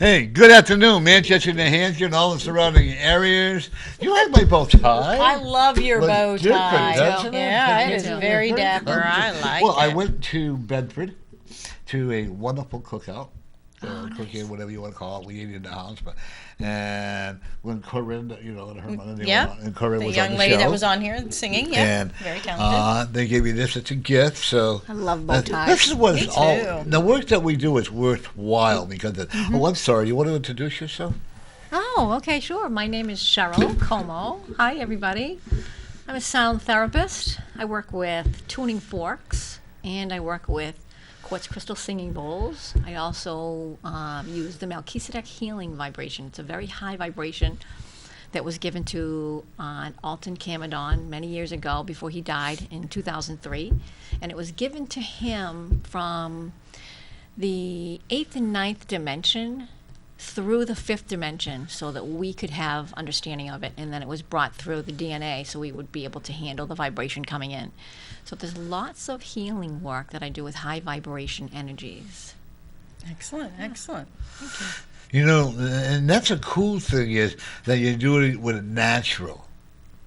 Hey, good afternoon, Manchester, New Hampshire, and all the surrounding areas. You like my bow tie? I love your Looks bow different, tie. doesn't it? Yeah, it Doesn't is it look very different? dapper. I like Well, I it. went to Bedford to a wonderful cookout. Oh, Cooking, nice. whatever you want to call it. We ate in the house, but and when Corinne, her mother, Yeah, and Corinne the was on young the lady that show, was on here singing. Yeah, and very talented. they gave me this as a gift. So I love bow this is ties. what Me it's all. too. The work that we do is worthwhile because. Mm-hmm. Oh, I'm sorry. You want to introduce yourself? Oh, okay, sure. My name is Sheryl Comeau. Hi, everybody. I'm a sound therapist. I work with tuning forks and I work with quartz crystal singing bowls. I also use the Melchizedek healing vibration. It's a very high vibration that was given to Alton Camadon many years ago before he died in 2003. And it was given to him from the eighth and ninth dimension through the fifth dimension so that we could have understanding of it, and then it was brought through the DNA so we would be able to handle the vibration coming in. So there's lots of healing work that I do with high vibration energies. Excellent, excellent. You know, and that's a cool thing is that you do it with a natural.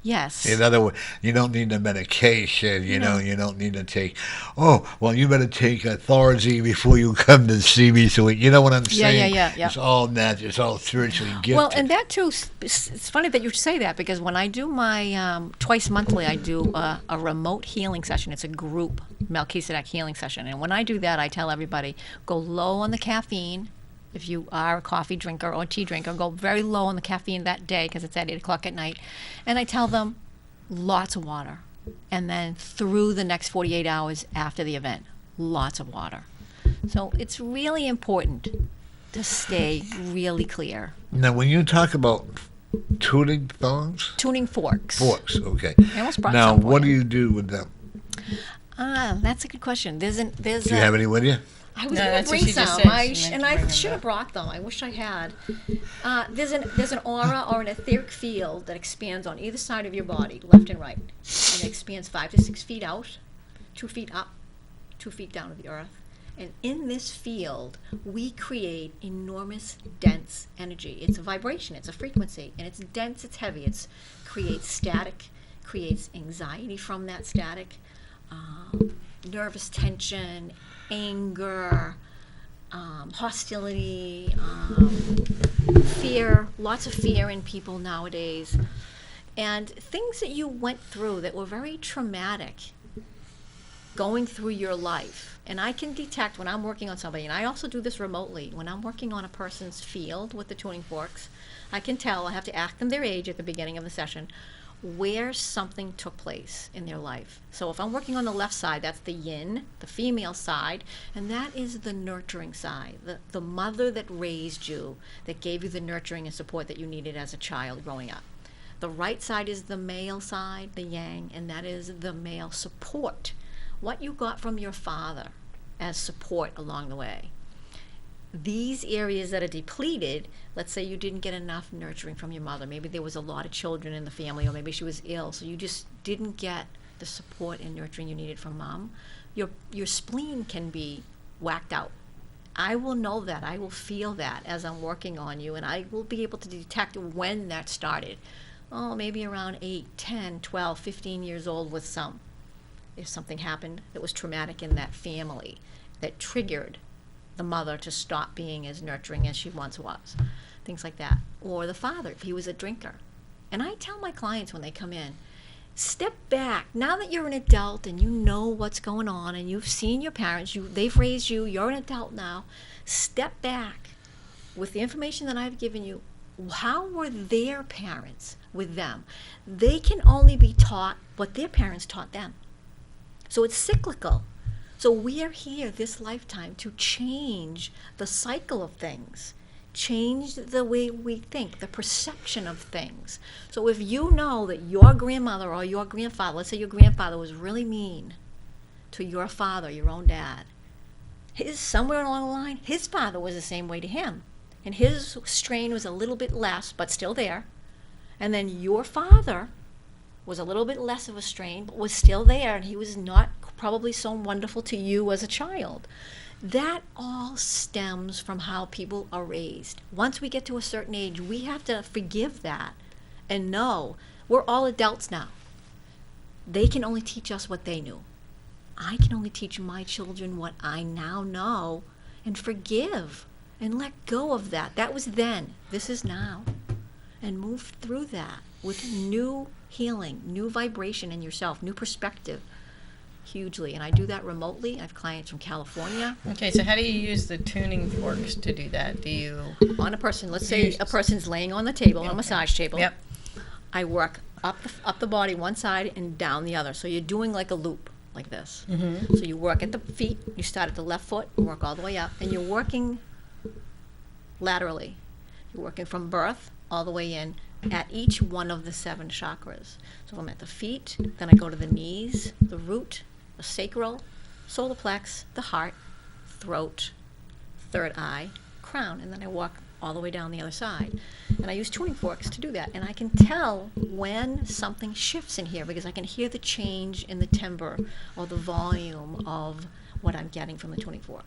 Yes. In other words, you don't need the medication. You know, No. you don't need to take. Oh, well, you better take Thorazine before you come to see me. So you know what I'm Yeah, saying? yeah. It's all natural. It's all spiritually gifted. Well, and that too, it's funny that you say that because when I do my twice monthly, I do a remote healing session. It's a group Melchizedek healing session. And when I do that, I tell everybody go low on the caffeine. If you are a coffee drinker or tea drinker, go very low on the caffeine that day because it's at 8 o'clock at night. And I tell them lots of water. And then through the next 48 hours after the event, lots of water. So it's really important to stay really clear. Now, when you talk about tuning thongs, Tuning forks. forks, okay. I almost brought Now, some for what do you. you do with them? That's a good question. There's Do you have any with you? I was No, going to that's what bring she just some, said. I She meant and to I bring them should back. have brought them. I wish I had. There's an aura or an etheric field that expands on either side of your body, left and right, and it expands 5 to 6 feet out, 2 feet up, 2 feet down to the earth. And in this field, we create enormous, dense energy. It's a vibration, it's a frequency, and it's dense, it's heavy. It creates static, creates anxiety from that static, nervous tension, anger, hostility, fear, lots of fear in people nowadays, and things that you went through that were very traumatic going through your life. And I can detect when I'm working on somebody, and I also do this remotely, when I'm working on a person's field with the tuning forks, I can tell, I have to ask them their age at the beginning of the session, where something took place in their life. So if I'm working on the left side, that's the yin, the female side, and that is the nurturing side, the mother that raised you, that gave you the nurturing and support that you needed as a child growing up. The right side is the male side, the yang, and that is the male support, what you got from your father as support along the way. These areas that are depleted, let's say you didn't get enough nurturing from your mother, maybe there was a lot of children in the family, or maybe she was ill, so you just didn't get the support and nurturing you needed from mom, your spleen can be whacked out. I will know that, I will feel that as I'm working on you, and I will be able to detect when that started. Oh, maybe around 8, 10, 12, 15 years old with some. If something happened that was traumatic in that family that triggered the mother to stop being as nurturing as she once was, things like that. Or the father, if he was a drinker. And I tell my clients when they come in, step back. Now that you're an adult and you know what's going on and you've seen your parents, they've raised you, you're an adult now, step back with the information that I've given you. How were their parents with them? They can only be taught what their parents taught them. So it's cyclical. So we are here this lifetime to change the cycle of things, change the way we think, the perception of things. So if you know that your grandmother or your grandfather, let's say your grandfather was really mean to your father, your own dad, somewhere along the line, his father was the same way to him. And his strain was a little bit less, but still there. And then your father was a little bit less of a strain, but was still there, and he was not probably so wonderful to you as a child. That all stems from how people are raised. Once we get to a certain age, we have to forgive that and know we're all adults now. They can only teach us what they knew. I can only teach my children what I now know, and forgive and let go of that. That was then. This is now. And move through that with new healing, new vibration in yourself, new perspective. Hugely. And I do that remotely. I have clients from California. Okay, so how do you use the tuning forks to do that? Do you... On a person, let's say a person's laying on the table, on a massage table. Yep. I work up the body one side and down the other. So you're doing like a loop, like this. Mm-hmm. So you work at the feet, you start at the left foot, work all the way up, and you're working laterally. You're working from birth all the way in at each one of the 7 chakras. So I'm at the feet, then I go to the knees, the root, the sacral, solar plex, the heart, throat, third eye, crown, and then I walk all the way down the other side. And I use tuning forks to do that. And I can tell when something shifts in here because I can hear the change in the timbre or the volume of what I'm getting from the tuning fork.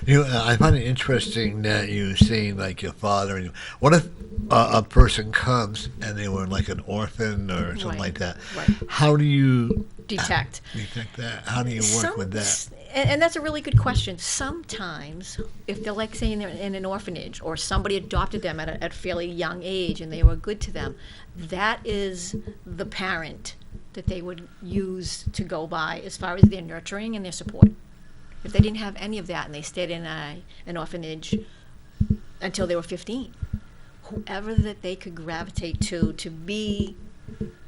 I find it interesting that you saying like your father. And what if a person comes and they were like an orphan or something like that? Right. How do you Detect that? How do you work with that? And that's a really good question. Sometimes, if they're like saying they're in an orphanage or somebody adopted them at a fairly young age and they were good to them, that is the parent that they would use to go by as far as their nurturing and their support. If they didn't have any of that and they stayed in an orphanage until they were 15, whoever that they could gravitate to be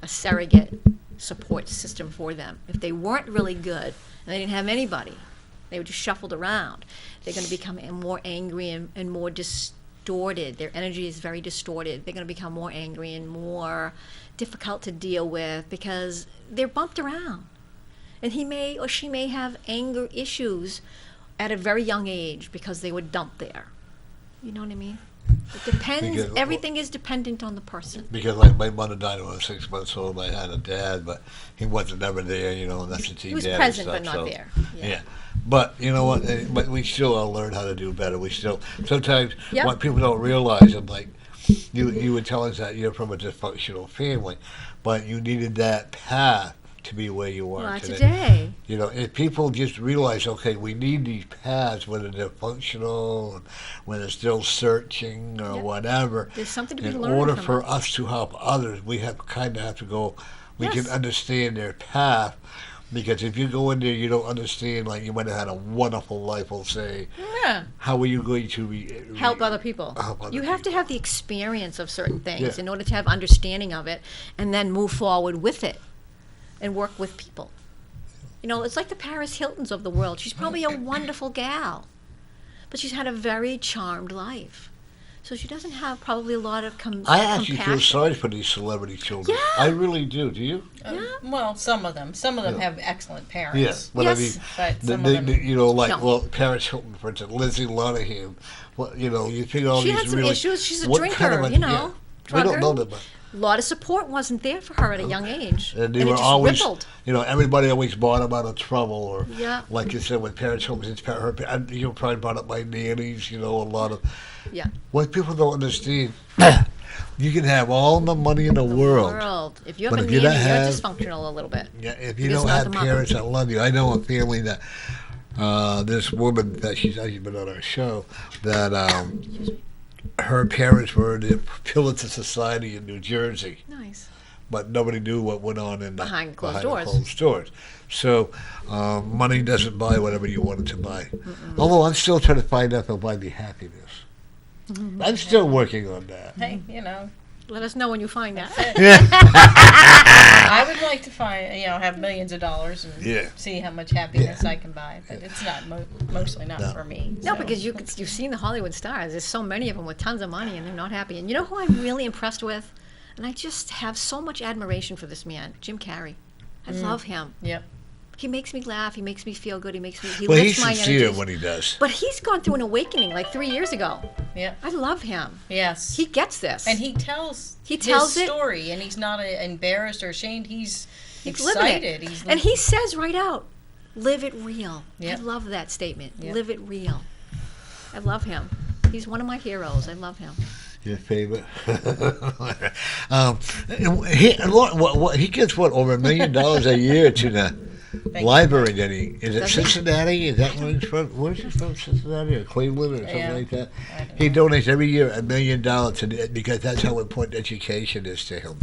a surrogate support system for them. If they weren't really good and they didn't have anybody, they were just shuffled around, they're going to become more angry and more distorted. Their energy is very distorted. They're going to become more angry and more difficult to deal with because they're bumped around. And he may or she may have anger issues at a very young age because they were dumped there. You know what I mean? It depends. Everything is dependent on the person. Because like my mother died when I was 6 months old. I had a dad, but he wasn't ever there. And that's the He was present but not there. Yeah. But you know what? But we still all learn how to do better. We still sometimes what people don't realize. I'm like, you would tell us that you're from a dysfunctional family, but you needed that path to be where you are today. If people just realize, okay, we need these paths, whether they're functional, when they're still searching or whatever. There's something to be learned. In order for us to help others, we have to go. We can understand their path, because if you go in there, you don't understand. Like you might have had a wonderful life, we'll say. Yeah. How are you going to help other people? You have to have the experience of certain things in order to have understanding of it, and then move forward with it. And work with people. It's like the Paris Hiltons of the world. She's probably a wonderful gal, but she's had a very charmed life. So she doesn't have probably a lot of I actually feel sorry for these celebrity children. Yeah. I really do. Do you? Well, some of them. Some of them have excellent parents. Yes, but yes. I mean, but some of them, Paris Hilton, for instance, Lindsay Lohan. Well, you think all she these had some really, issues. She's a drinker, kind of we don't know that. A lot of support wasn't there for her at a young age. And they it were just always, rippled. Everybody always brought them out of trouble. Or, Yeah. like you said, when parents told me, you probably brought up my nannies, a lot of. Yeah. What people don't understand, you can have all the money in the world. If you have a nanny, you're dysfunctional a little bit. Yeah, if you don't have parents that love you. I know a family that, this woman that she's actually been on our show, that her parents were the pillars of society in New Jersey. Nice. But nobody knew what went on behind closed doors. So money doesn't buy whatever you want it to buy. Although I'm still trying to find out if it'll buy me happiness. I'm still working on that. Hey, Let us know when you find that. I would like to find, have millions of dollars and see how much happiness I can buy, but it's not mostly not for me. No, because you've seen the Hollywood stars. There's so many of them with tons of money, and they're not happy. And you know who I'm really impressed with? And I just have so much admiration for this man, Jim Carrey. I love him. Yep. He makes me laugh. He makes me feel good. He lifts my he's sincere energies. when he does. But he's gone through an awakening like 3 years ago. Yeah. I love him. Yes. He gets this. And he tells his story, and he's not embarrassed or ashamed. He's excited. And he says right out, Live it real. Yep. I love that statement. Yep. Live it real. I love him. He's one of my heroes. I love him. Your favorite? He gets over $1 million a year to the library. That is it Cincinnati? Is that where he's from? Where's he from? Cincinnati or Cleveland or something like that? He donates every year $1 million to because that's how important education is to him.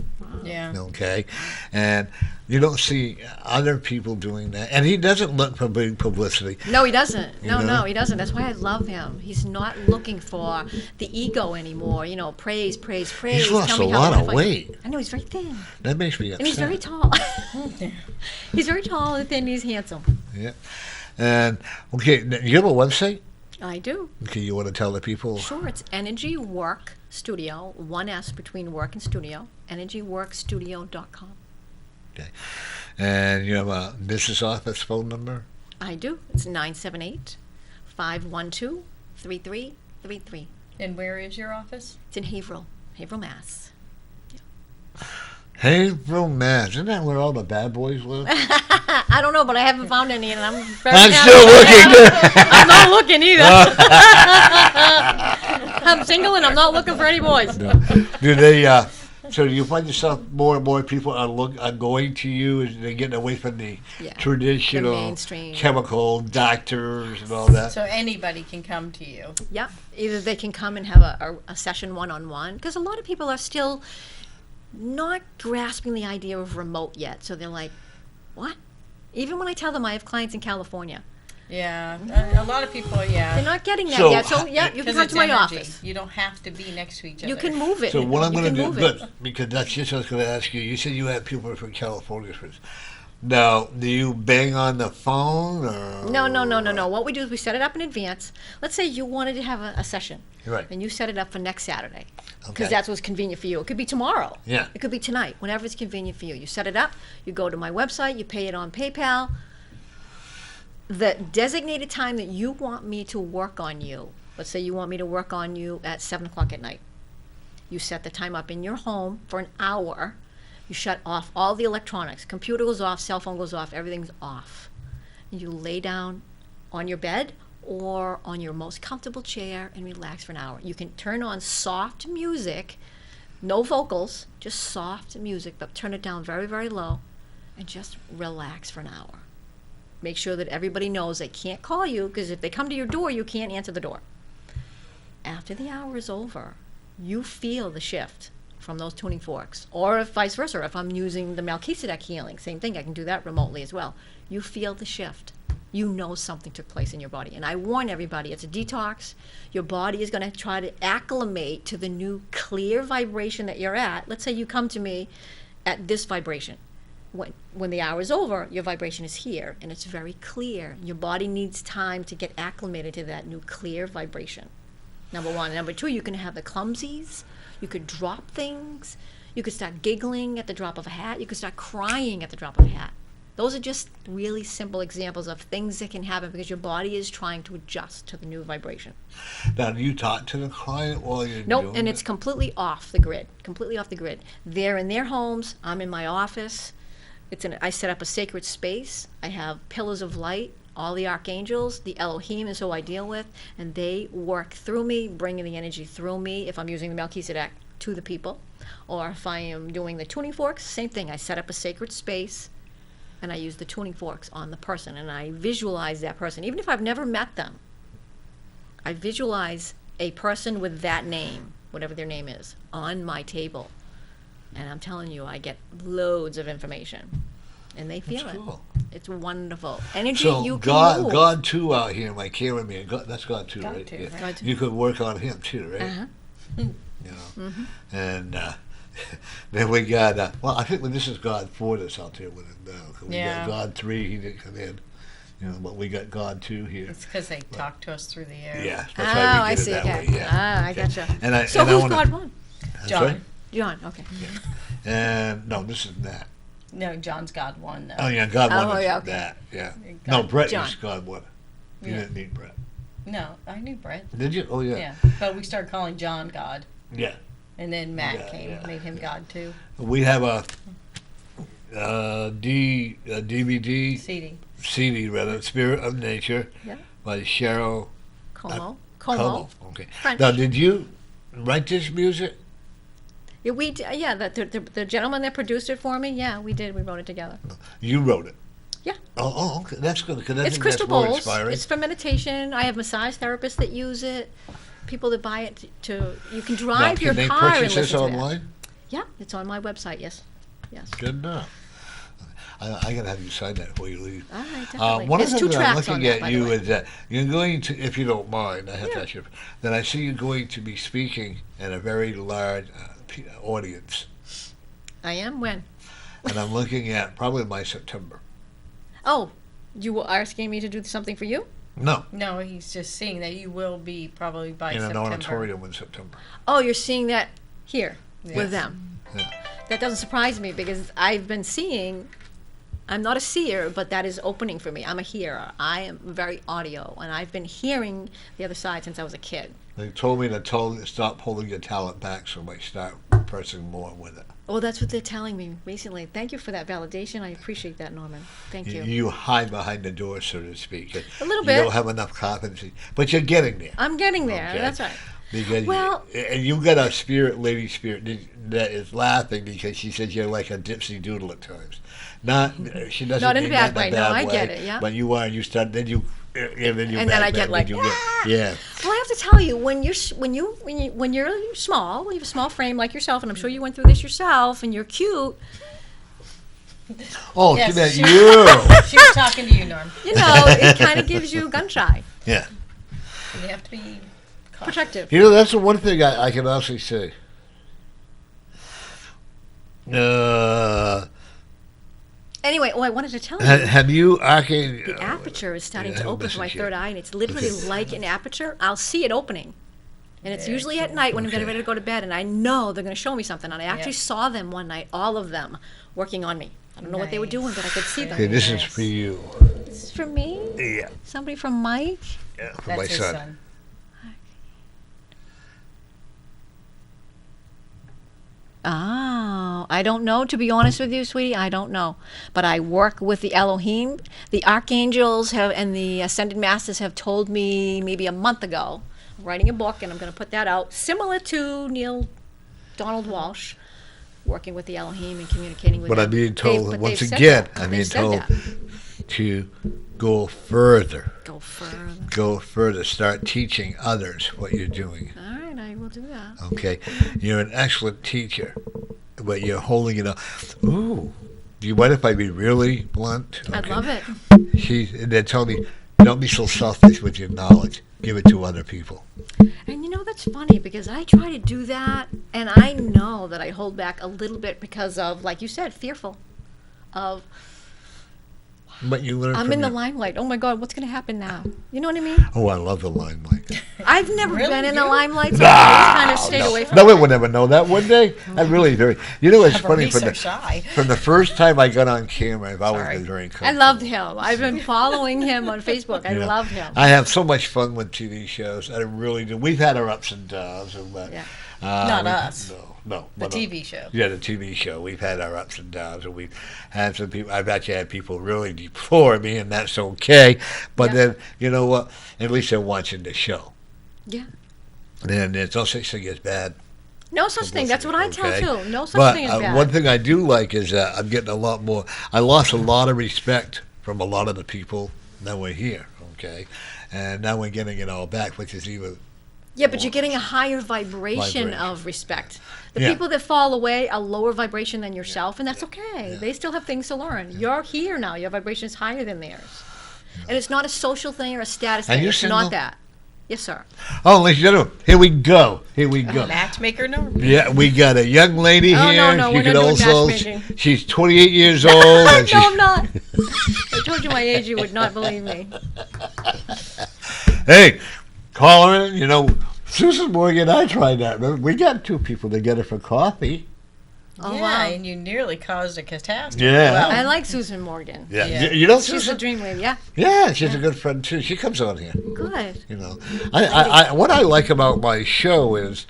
Yeah. Okay, and you don't see other people doing that, and he doesn't look for big publicity. No, he doesn't. You know? No, he doesn't. That's why I love him. He's not looking for the ego anymore. You know, praise. He's lost a lot of weight. I know, he's very thin. That makes me upset. And he's very tall. He's very tall and thin. He's handsome. Yeah, and okay, you have a website? I do. Okay, you want to tell the people? Sure, it's Energy Work Studio, one S between work and studio, energyworkstudio.com. Okay. And you have a business office phone number? I do. It's 978-512-3333. And where is your office? It's in Haverhill, Mass. Haverhill, Mass. Isn't that where all the bad boys live? I don't know, but I haven't found any, and I'm very I'm happy. still looking. I'm not looking either. I'm single, and I'm not looking for any boys. No. Do they? So do you find yourself more and more people are going to you as they're getting away from the traditional the mainstream chemical doctors and all that? So anybody can come to you. Yep. Either they can come and have a session one-on-one, because a lot of people are still not grasping the idea of remote yet. So they're like, what? Even when I tell them I have clients in California. Yeah, a lot of people, they're not getting that yet. So, you can come to my office. You don't have to be next to each other. You can move it. So what I'm going to do, good, because that's just what I was going to ask you. You said you had people from California. Now, do you bang on the phone? Or? No. What we do is we set it up in advance. Let's say you wanted to have a session. Right. And you set it up for next Saturday. Okay. Because that's what's convenient for you. It could be tomorrow. Yeah. It could be tonight, whenever it's convenient for you. You set it up, you go to my website, you pay it on PayPal. The designated time that you want me to work on you, let's say you want me to work on you at 7 o'clock at night. You set the time up in your home for an hour. You shut off all the electronics. Computer goes off, cell phone goes off, everything's off. And you lay down on your bed or on your most comfortable chair and relax for an hour. You can turn on soft music, no vocals, just soft music, but turn it down very, very low and just relax for an hour. Make sure that everybody knows they can't call you, because if they come to your door, you can't answer the door. After the hour is over, you feel the shift from those tuning forks. Or if vice versa, if I'm using the Melchizedek healing, same thing, I can do that remotely as well. You feel the shift. You know something took place in your body. And I warn everybody, it's a detox. Your body is going to try to acclimate to the new clear vibration that you're at. Let's say you come to me at this vibration. When the hour is over, your vibration is here, and it's very clear. Your body needs time to get acclimated to that new clear vibration. Number one. Number two, you can have the clumsies. You could drop things. You could start giggling at the drop of a hat. You could start crying at the drop of a hat. Those are just really simple examples of things that can happen because your body is trying to adjust to the new vibration. Now, do you talk to the client while you're doing Nope, and it's completely off the grid. Completely off the grid. They're in their homes. I'm in my office. I set up a sacred space. I have pillars of light, all the archangels, the Elohim is who I deal with, and they work through me, bringing the energy through me if I'm using the Melchizedek to the people. Or if I am doing the tuning forks, same thing. I set up a sacred space, and I use the tuning forks on the person, and I visualize that person. Even if I've never met them, I visualize a person with that name, whatever their name is, on my table. And I'm telling you, I get loads of information. And they feel cool. It's wonderful. Energy, so you can move. God 2 out here, my cameraman. That's God 2, God right? 2, Yeah. right. You could work on him too, right? Uh-huh. You know, and then we got. Well, I think this is God 4 that's out there with him now. We got God 3. He didn't come in. You know, but we got God 2 here. It's because they talk to us through the air. Yeah, that's why we I get see. it that Okay. way. Yeah. I gotcha. So who's God 1? John. Right? John, okay. And no, this is Nat. No, John's God 1, though. Oh yeah, God 1 is yeah, okay. Nat. Yeah. God- No, Brett John. is God 1. You Yeah. didn't need Brett. No, I knew Brett. Did you? Oh yeah. Yeah. But we started calling John God. Yeah. And then Matt Yeah, came, yeah, made him yeah. God, too. We have a DVD CD. rather, Spirit of Nature by Sheryl Comeau. Okay. French. Now, did you write this music? Yeah, the gentleman that produced it for me, yeah, we did. We wrote it together. You wrote it? Yeah. Oh, okay. That's good. Because It's crystal that's more bowls. inspiring. It's for meditation. I have massage therapists that use it. People that buy it you can drive your car and listen to it. Online? Yeah, it's on my website, yes. Good enough. I gotta have you sign that before you leave. All right, definitely. One There's of the two things I'm tracks on looking that, at by the you way. is that you're going to, if you don't mind, I have to ask you, then I see you going to be speaking in a very large audience. I am? When? And I'm looking at probably by September. Oh, you were asking me to do something for you? No. No, he's just seeing that you will be probably by In September. an auditorium in September. Oh, you're seeing that here with Yes. them. Yeah. That doesn't surprise me because I've been seeing, I'm not a seer, but that is opening for me. I'm a hearer. I am very audio, and I've been hearing the other side since I was a kid. They told me to stop holding your talent back so I might start pressing more with it. Oh, that's what they're telling me recently. Thank you for that validation. I appreciate that, Norman. Thank you. You hide behind the door, so to speak. A little bit. You don't have enough competency. But you're getting there. I'm getting there. Okay. That's right. Because Well- and you got a lady spirit that is laughing because she says you're like a dipsy doodle at times. She doesn't Not in a mean bad that way. No, I get it, yeah. But you are, and you start, then you, and then you. And then I get like, yeah. Well, I have to tell you, when you're small, you have a small frame like yourself, and I'm sure you went through this yourself, and you're cute. Oh, Yes, she meant she- you. She was talking to you, Norm. You know, it kind of gives you gun shy, Yeah. You have to be cautious. protective. You know, that's the one thing I can honestly say. Anyway, I wanted to tell you. Have you, okay. The aperture is starting yeah, to who open for my messaged you? third eye, and it's literally like an aperture. I'll see it opening. And it's usually at night when I'm getting ready to go to bed, and I know they're going to show me something. And I actually saw them one night, all of them, working on me. I don't know what they were Nice. doing, but I could see Okay, them. this is for you. This is for me? Yeah. Somebody from Mike? Yeah, for That's my his son. son. Oh, I don't know, to be honest with you, sweetie. I don't know. But I work with the Elohim. The archangels and the ascended masters have told me maybe a month ago. I'm writing a book, and I'm going to put that out, similar to Neil Donald Walsh, working with the Elohim and communicating with But them. I'm being told, But once they've said again, that. I'm They've being said told that. to go further. Go further. Go further. Start teaching others what you're doing. All right, I will do that. Okay? You're an excellent teacher, but you're holding it up. Ooh. Do you mind if I be really blunt? I'd Okay. love it. They're telling me, don't be so selfish with your knowledge. Give it to other people. And you know, that's funny because I try to do that, and I know that I hold back a little bit because of, like you said, fearful of, But you learn I'm from in the your- limelight. Oh my God, what's going to happen now? You know what I mean? Oh, I love the limelight. I've never Really? been in the You? limelight, so I always kind of stayed away from No it. one would ever know that, would they? I really very. You know, it's For funny me, from so the shy. from the first time I got on camera, I've always Sorry. been very I comfortable. loved him. I've been following him on Facebook. I You know, loved him. I have so much fun with TV shows. I really do. We've had our ups and downs, but Yeah. Not us. No, The but, TV show. Yeah, the TV show. We've had our ups and downs, and we've had some people. I've actually had people really deplore me, and that's okay. But Yeah. then, you know what? At least they're watching the show. Yeah. And there's no such thing as bad. No such thing. That's what I tell Okay. too. No such But thing as bad. one thing I do like is that I'm getting a lot more. I lost a lot of respect from a lot of the people that were here. Okay, and now we're getting it all back, which is even. Yeah, but you're getting a higher vibration Vibration. of respect. The Yeah. people that fall away are lower vibration than yourself, and that's okay. Yeah. They still have things to learn. You're here now. Your vibration is higher than theirs. And it's not a social thing or a status Are thing. you It's single? not that. Yes, sir. Oh, ladies and gentlemen, here we go. Here we go. Matchmaker Norm. Yeah, we got a young lady Oh, here. no, She we're can not doing also. matchmaking. She's 28 years old. and No, she's, I'm not. I told you my age, you would not believe me. Hey, call her in. You know, Susan Morgan. I tried that. Remember, we got two people together for coffee. Oh, yeah, wow. and you nearly caused a catastrophe. Yeah. Well, I like Susan Morgan. Yeah. Yeah. You know She's a Susan? dream lady, yeah. Yeah, she's a good friend too. She comes on here. Good. You know, what I like about my show is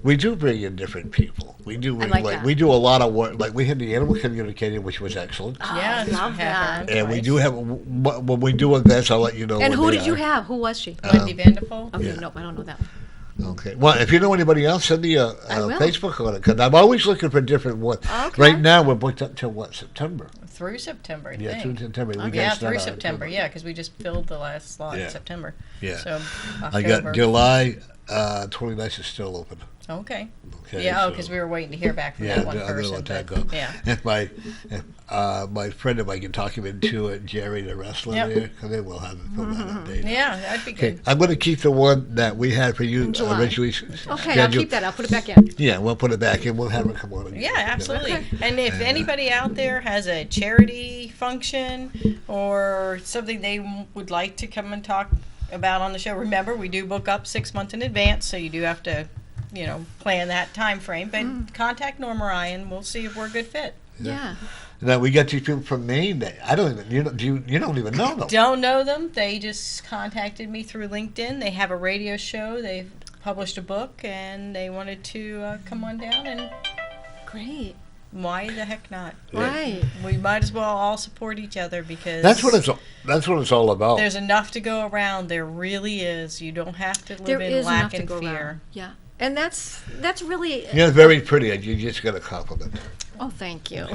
we do bring in different people. We do I like that. we do a lot of work. Like we had the animal communicator, which was excellent. yeah, I love that. And we do have when we do events. I'll let you know. And when who they did you are. have? Who was she? Wendy Vanderpool. Okay, Yeah. nope, I don't know that one. Okay. Well, if you know anybody else, send me a I will. Facebook on it because I'm always looking for different ones. Okay. Right now, we're booked up till what, September? Through September, I Yeah, think. through September. We Yeah, gotta start through on September. October. Yeah, because we just filled the last slot Yeah. in September. Yeah. So I October. got July 29th is still open. Okay. Okay, Yeah. Oh, so- because we were waiting to hear back from Yeah, that one I don't person. let that but- go. Yeah. If my friend, if I can talk him into it, Jerry the wrestler Yep. there, and then we'll have it for that update. Yeah, that'd be Okay, good. I'm going to keep the one that we had for you July. originally Okay, I'll scheduled. keep that. I'll put it back in. Yeah, we'll put it back in. We'll have her come on again. Yeah, absolutely. Okay. And if anybody out there has a charity function or something they would like to come and talk about on the show, remember we do book up 6 months in advance, so you do have to, plan that time frame. But contact Norm or I, and we'll see if we're a good fit. Yeah. Now we got these people from Maine. That I don't even you don't even know them. Don't know them. They just contacted me through LinkedIn. They have a radio show. They've published a book, and they wanted to come on down. And Great. why the heck not? Right. We might as well all support each other because That's what it's all about. there's enough to go around. There really is. You don't have to live There in is enough lack to and go fear. around. Yeah. And that's really. You're very pretty, and you just got a compliment. Oh, thank you.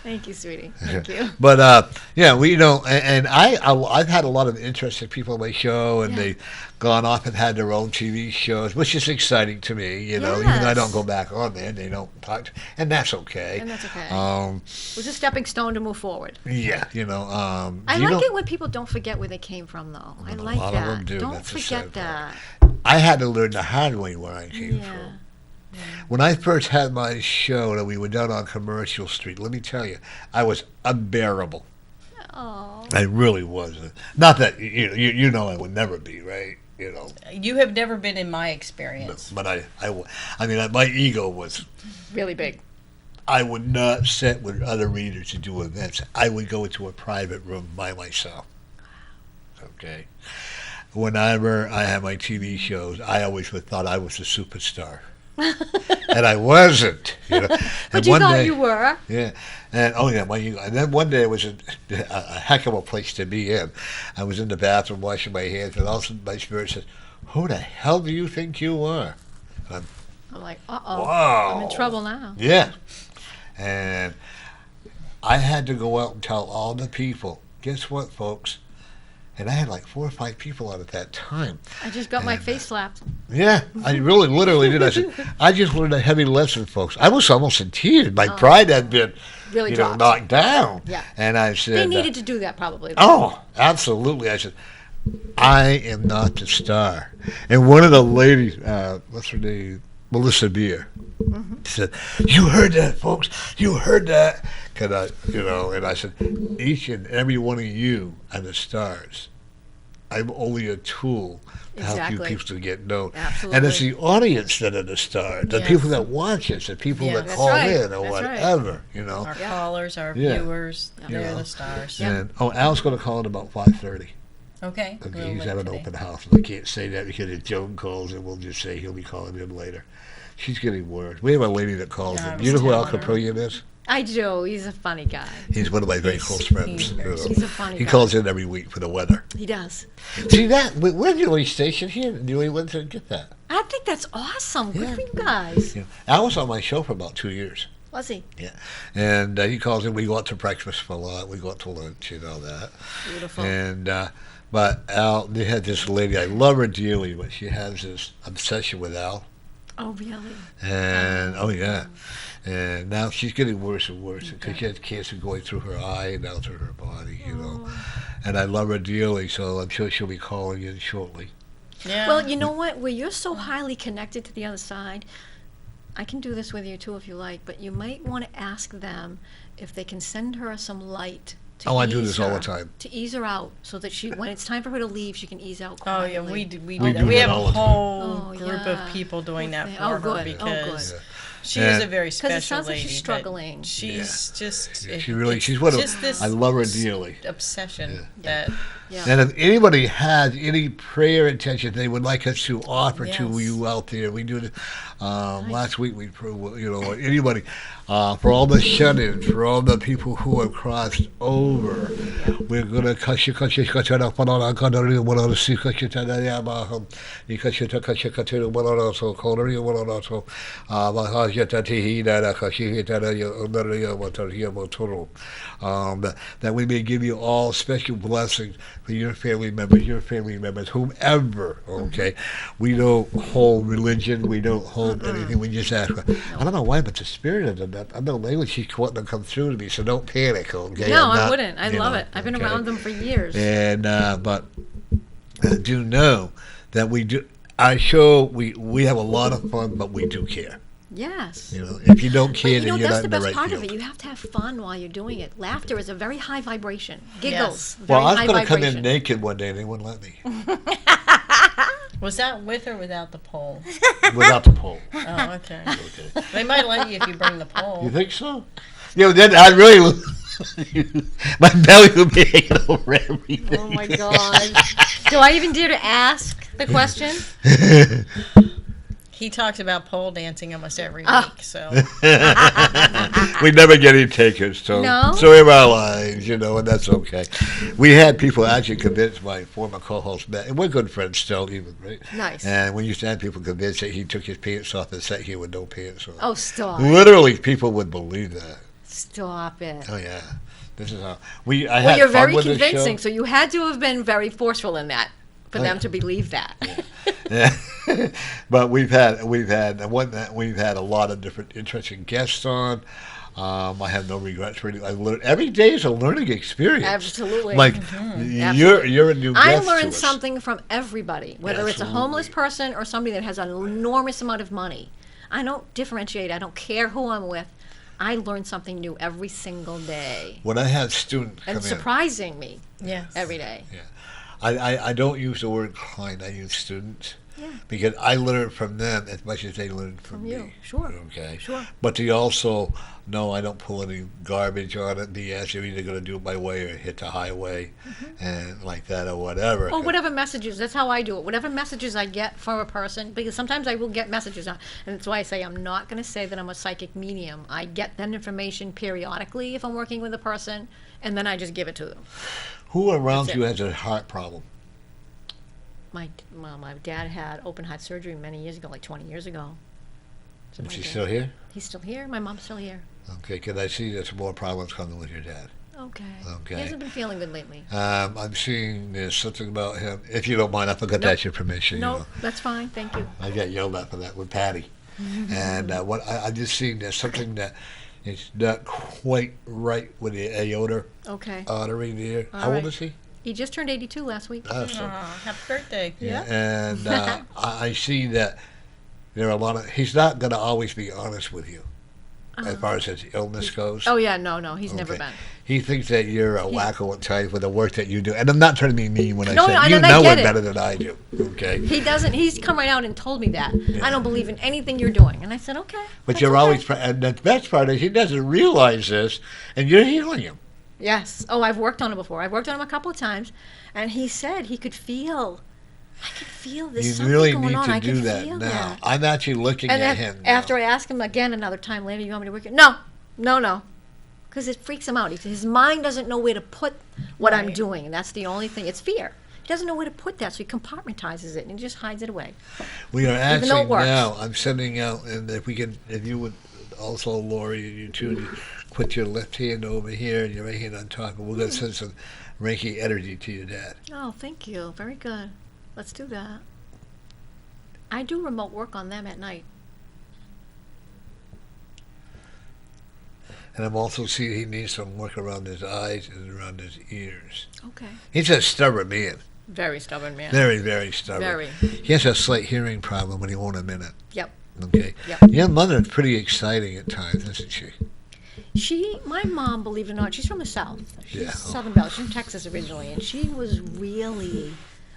Thank you, sweetie. Thank you. But yeah, we and I've had a lot of interested people on my show, and Yeah. they've gone off and had their own TV shows, which is exciting to me. Even though I don't Yes. go back on there, they don't talk, and that's okay. And that's okay. It It was a stepping stone to move forward. Yeah, I you like know, it when people don't forget where they came from, though. I like lot of that. them do. Don't That's the forget sad that. I had to learn the hard way where I came Yeah. from. When I first had my show and we were down on Commercial Street, let me tell you, I was unbearable. Oh. I really was. Not that you know I would never be, right? You have never been in my experience. But I mean, my ego was. Really big. I would not sit with other readers to do events. I would go into a private room by myself. Okay. Whenever I had my TV shows, I always thought I was a superstar. And I wasn't. But And you one thought day- you were. Yeah, and and then one day it was a heck of a place to be in. I was in the bathroom washing my hands, and all of a sudden my spirit said, "Who the hell do you think you are?" And I'm like, uh-oh. Wow. I'm in trouble now. yeah, and I had to go out and tell all the people. Guess what, folks? And I had like 4 or 5 people out at that time. I just got my And, face slapped. Yeah, I really, literally did. I said, I just learned a heavy lesson, folks. I was almost in tears. My pride had been, Really you dropped. know, knocked down. Yeah. And I said, They needed to do that probably. oh, absolutely. I said, I am not the star. And one of the ladies, what's her name? Melissa Beer, said, "You heard that, folks? You heard that?" And I said, each and every one of you are the stars. I'm only a tool to help you Exactly. people to get known. Absolutely. And it's the audience that are the stars, the Yes. people that watch us, the people Yeah, that that's call right. in or That's right. whatever, Our callers, our Yeah. viewers, they're Yeah. the stars. Yeah. And Al's going to call in about 5:30. Okay. Okay, we'll he's look at an today. open house. And I can't say that because if Joan calls in, we'll just say he'll be calling in later. She's getting word. We have a lady that calls Yeah, I in. was You know who Al telling her. Caprillion is? I do. He's a funny guy. He's one of my very He's- close friends. he's very He's a funny He guy. calls in every week for the weather. He does. See that? We're the only station here. The only ones that get that. I think that's awesome. Good Yeah. for you guys. Yeah. Al was on my show for about 2 years. Was he? Yeah. And he calls in. We go out to breakfast for a lot. We go out to lunch and all that. Beautiful. And but Al, they had this lady. I love her dearly, but she has this obsession with Al. Oh, really? And oh yeah, and now she's getting worse and worse because she has cancer going through her eye and down through her body, And I love her dearly, so I'm sure she'll be calling in shortly. Yeah. Well, you know what? Where you're so highly connected to the other side, I can do this with you too if you like, but you might want to ask them if they can send her some light to I do ease this all the her- time. To ease her out so that she, when it's time for her to leave, she can ease out Oh quietly. yeah, we do We that. do We that have a all the time. whole Oh, group yeah. of people doing that Okay. for Oh, her good. Oh, because good. She is a very special it sounds like lady. she's struggling. She's just. She's one of. Just this I love her dearly. Obsession that. Yeah. And if anybody has any prayer intention they would like us to offer to you out there, we do it. Last week we, anybody, for all the shut-ins, for all the people who have crossed over, we're gonna that we may give you all special blessings for your family members, whomever, okay? We don't hold religion, we don't hold anything, we just ask. I don't know why, but the spirit of that, I know language she's wanting to come through to me, so don't panic, okay? No, I wouldn't. I love it. I've been around them for years. And, but I do know that we do, our show, we have a lot of fun, but we do care. Yes. If you don't care, then you're that's not in the the best right part field. of it. You have to have fun while you're doing it. Laughter is a very high vibration. Yes. Giggles. Well, I very was going high to come in vibration. naked one day, and they wouldn't let me. Was that with or without the pole? Without the pole. Oh, okay. Okay. They might let you if you bring the pole. You think so? Then I really my belly would be hanging over everything. Oh my God. Do I even dare to ask the question? He talks about pole dancing almost every week, so. We never get any takers, so No? so in our lives, and that's okay. We had people actually convinced my former co-host, Matt, and we're good friends still, even, right? Nice. And we used to have people convinced that he took his pants off and sat here with no pants on. Oh, stop. Literally, people would believe that. Stop it. Oh yeah, this is how I Well, had you're fun very with this convincing, show. so you had to have been very forceful in that for them to believe that. Yeah. But we've had a lot of different interesting guests on. I have no regrets. Really, I learned every day is a learning experience. Absolutely. Like you're a new guest I to learned us. something from everybody, whether it's a homeless person or somebody that has an enormous amount of money. I don't differentiate. I don't care who I'm with. I learn something new every single day. When I have students come And in, surprising me Yes. every day. I don't use the word client. I use students. Yeah. Because I learn from them as much as they learn from you. me. Sure. Okay. Sure. But they also know I don't pull any garbage on it. BS. They're either going to do it my way or hit the highway, and like that or whatever. Or whatever messages. That's how I do it. Whatever messages I get from a person, because sometimes I will get messages on, and that's why I say I'm not going to say that I'm a psychic medium. I get that information periodically if I'm working with a person, and then I just give it to them. Who around That's you it. has a heart problem? My dad had open heart surgery many years ago, like 20 years ago. So Is my she dad- still here? He's still here. My mom's still here. Okay, because I see there's more problems coming with your dad. Okay. Okay. He hasn't been feeling good lately. I'm seeing there's something about him. If you don't mind, I forgot to ask your permission. No, that's fine. Thank you. I got yelled at for that with Patty. And what I just seen there's something that is not quite right with the aorta Okay. artery there. All How old right. is he? He just turned 82 last week. Happy birthday. Yeah. And I see that there are a lot of. He's not going to always be honest with you as far as his illness goes. Oh, yeah. No, he's never Okay. been. He thinks that you're a wacko at times with the work that you do. And I'm not trying to be mean when I No, say no, you and I know get it it. better than I do. Okay. He doesn't. He's come right out and told me that. I don't believe in anything you're doing. And I said, okay. But that's you're okay. always, and the best part is he doesn't realize this, and you're healing him. Yes. Oh, I've worked on it before. I've worked on him a couple of times. And he said he could feel. I could feel this You something really going need on. to I do could that feel now. that. I'm actually looking And at then him now. after I ask him again another time later, you want me to work it? No. Because it freaks him out. His mind doesn't know where to put what I'm Right. doing. And that's the only thing. It's fear. He doesn't know where to put that, so he compartmentizes it and he just hides it away. We are though actually it works. now, I'm sending out, and if you would also, Lori, you too, put your left hand over here and your right hand on top, and we're going to send some Reiki energy to your dad. Oh, thank you. Very good. Let's do that. I do remote work on them at night. And I'm also seeing he needs some work around his eyes and around his ears. Okay. He's a stubborn man. Very stubborn man. Very, very stubborn. Very. He has a slight hearing problem, but he won't admit it. Yep. Okay. Yep. Your mother is pretty exciting at times, isn't she? My mom, believe it or not, she's from the South. She's Yeah. Southern Belle. She's from Texas originally, and she was really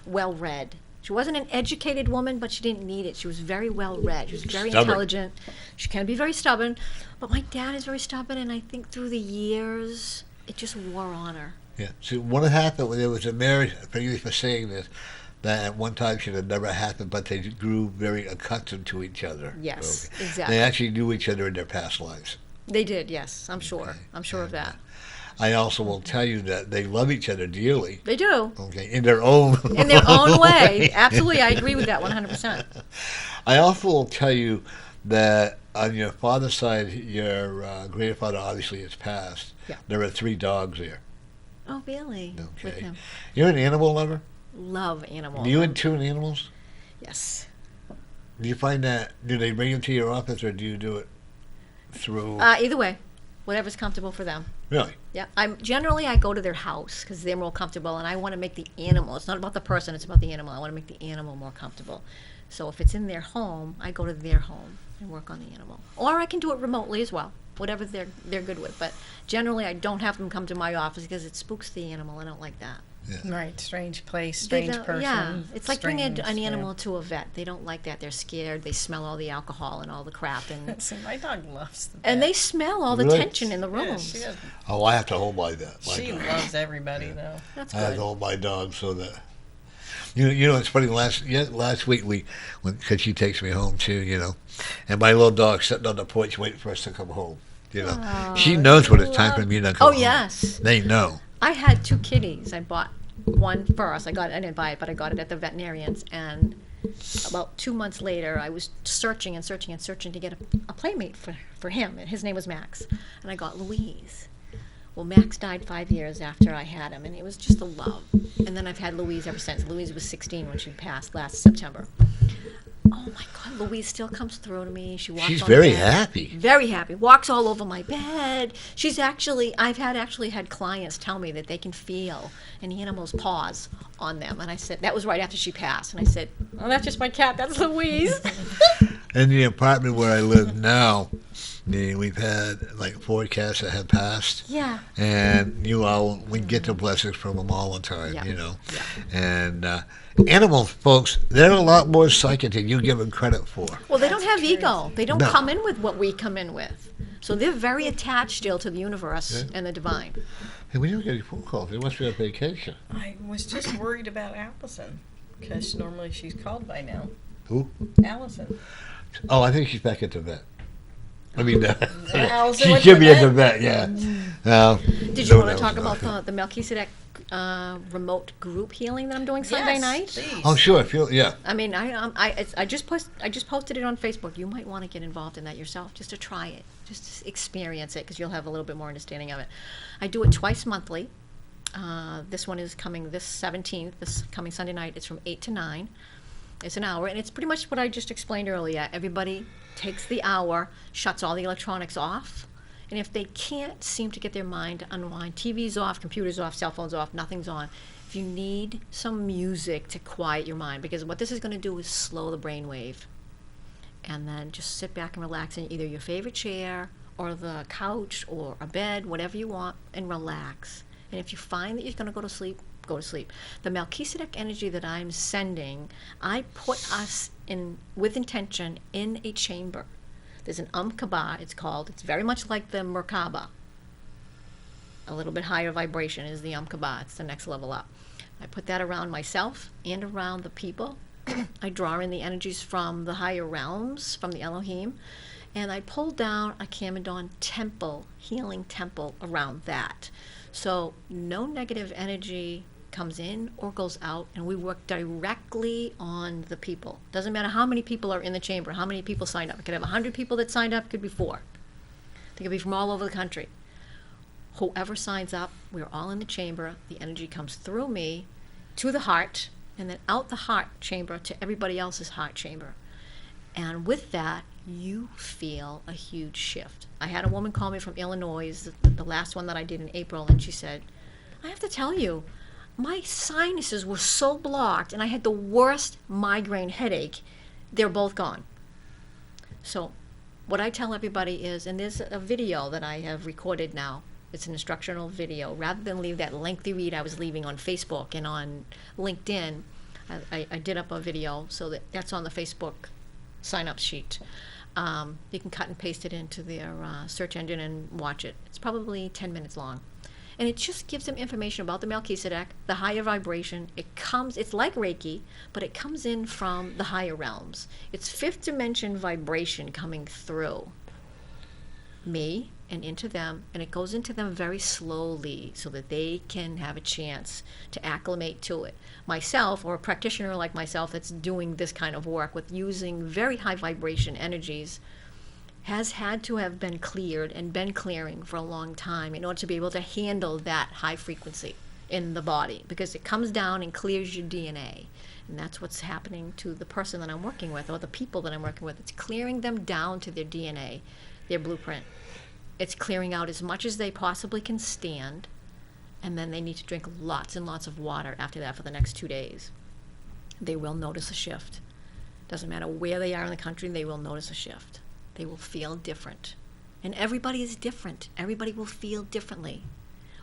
well read. She wasn't an educated woman, but she didn't need it. She was very well read. She was very Stubborn. intelligent. She can be very stubborn, but my dad is very stubborn, and I think through the years, it just wore on her. Yeah. See, what had happened when there was a marriage, forgive me for saying this, that at one time should have never happened, but they grew very accustomed to each other. Yes, Okay. exactly. They actually knew each other in their past lives. They did, yes, I'm sure. Okay. I'm sure of that. I also will tell you that they love each other dearly. They do. Okay, in their own In their own way. Absolutely, I agree with that 100%. I also will tell you that on your father's side, your grandfather obviously has passed. Yeah. There are 3 dogs there. Oh, really? With Okay. him. You're an animal lover? Love animals. Do you tune animals? Yes. Do you find that, do they bring them to your office or do you do it through? Either way, whatever's comfortable for them. Really? Yeah, I go to their house because they're more comfortable, and I want to make the animal. It's not about the person; it's about the animal. I want to make the animal more comfortable. So if it's in their home, I go to their home and work on the animal, or I can do it remotely as well. Whatever they're good with. But generally, I don't have them come to my office because it spooks the animal. I don't like that. Right, strange place, They strange don't- person. Yeah, it's like bringing strange, an yeah. animal to a vet. They don't like that. They're scared. They smell all the alcohol and all the crap, and See, my dog loves the and vet. they smell all the Really? tension in the Yeah, rooms. she does. Oh, I have to hold my dog. She loves everybody, though. That's I have good. to hold my dog so that. You know, it's funny. Last week because she takes me home too, and my little dog's sitting on the porch waiting for us to come home. She knows when it's time for me to come Oh home. yes. They know. I had 2 kitties. I bought one first. I didn't buy it, but I got it at the veterinarian's. And about 2 months later, I was searching and searching and searching to get a playmate for him. And his name was Max. And I got Louise. Well, Max died 5 years after I had him, and it was just a love. And then I've had Louise ever since. Louise was 16 when she passed last September. Oh my God, Louise still comes through to me. She walks. She's on the very bed. happy. Very happy. Walks all over my bed. I've actually had clients tell me that they can feel an animal's paws on them. And I said, that was right after she passed. And I said, oh, that's just my cat. That's Louise. In the apartment where I live now, we've had like 4 cats that have passed. Yeah. And we get the blessings from them all the time, Yeah. Yeah. And animals, folks, they're a lot more psychic than you give them credit for. Well, they don't have ego. They don't No. come in with what we come in with. So they're very attached still to the universe and the divine. Hey, we don't get any phone calls. They must be on vacation. I was just worried about Allison, because normally she's called by now. Who? Allison. Oh, I think she's back at the vet. I mean, Allison she went should to be the at the vet, yeah. Did you no, want to no, talk no. about the Melchizedek remote group healing that I'm doing Sunday Yes, night? please. Oh, sure. Yeah. I mean, I just posted it on Facebook. You might want to get involved in that yourself, just to try it, just to experience it, because you'll have a little bit more understanding of it. I do it twice monthly. This one is coming this 17th, this coming Sunday night. It's from 8 to 9. It's an hour, and it's pretty much what I just explained earlier. Everybody takes the hour, shuts all the electronics off, and if they can't seem to get their mind to unwind, TV's off, computers off, cell phones off, nothing's on. If you need some music to quiet your mind, because what this is going to do is slow the brain wave, and then just sit back and relax in either your favorite chair or the couch or a bed, whatever you want, and relax. And if you find that you're going to go to sleep, go to sleep. The Melchizedek energy that I'm sending, I put us in with intention in a chamber. There's an Kaba, it's called. It's very much like the Merkaba. A little bit higher vibration is the Kaba. It's the next level up. I put that around myself and around the people. I draw in the energies from the higher realms, from the Elohim, and I pull down a Kamadan temple, healing temple around that. So no negative energy comes in or goes out, and we work directly on the people. Doesn't matter how many people are in the chamber, how many people signed up. It could have 100 people that signed up, it could be 4. They could be from all over the country. Whoever signs up, we're all in the chamber. The energy comes through me to the heart, and then out the heart chamber to everybody else's heart chamber. And with that, you feel a huge shift. I had a woman call me from Illinois, the last one that I did in April, and she said, I have to tell you, my sinuses were so blocked and I had the worst migraine headache. They're both gone. So what I tell everybody is, and there's a video that I have recorded now. It's an instructional video. Rather than leave that lengthy read I was leaving on Facebook and on LinkedIn, I did up a video, so that's on the Facebook sign-up sheet. You can cut and paste it into their search engine and watch it. It's probably 10 minutes long. And it just gives them information about the Melchizedek, the higher vibration. It's like Reiki, but it comes in from the higher realms. It's fifth dimension vibration coming through me and into them, and it goes into them very slowly so that they can have a chance to acclimate to it. Myself, or a practitioner like myself that's doing this kind of work with using very high vibration energies, has had to have been cleared and been clearing for a long time in order to be able to handle that high frequency in the body, because it comes down and clears your DNA. And that's what's happening to the person that I'm working with, or the people that I'm working with. It's clearing them down to their DNA, their blueprint. It's clearing out as much as they possibly can stand, and then they need to drink lots and lots of water after that for the next 2 days. They will notice a shift. Doesn't matter where they are in the country, they will notice a shift. They will feel different. And everybody is different. Everybody will feel differently.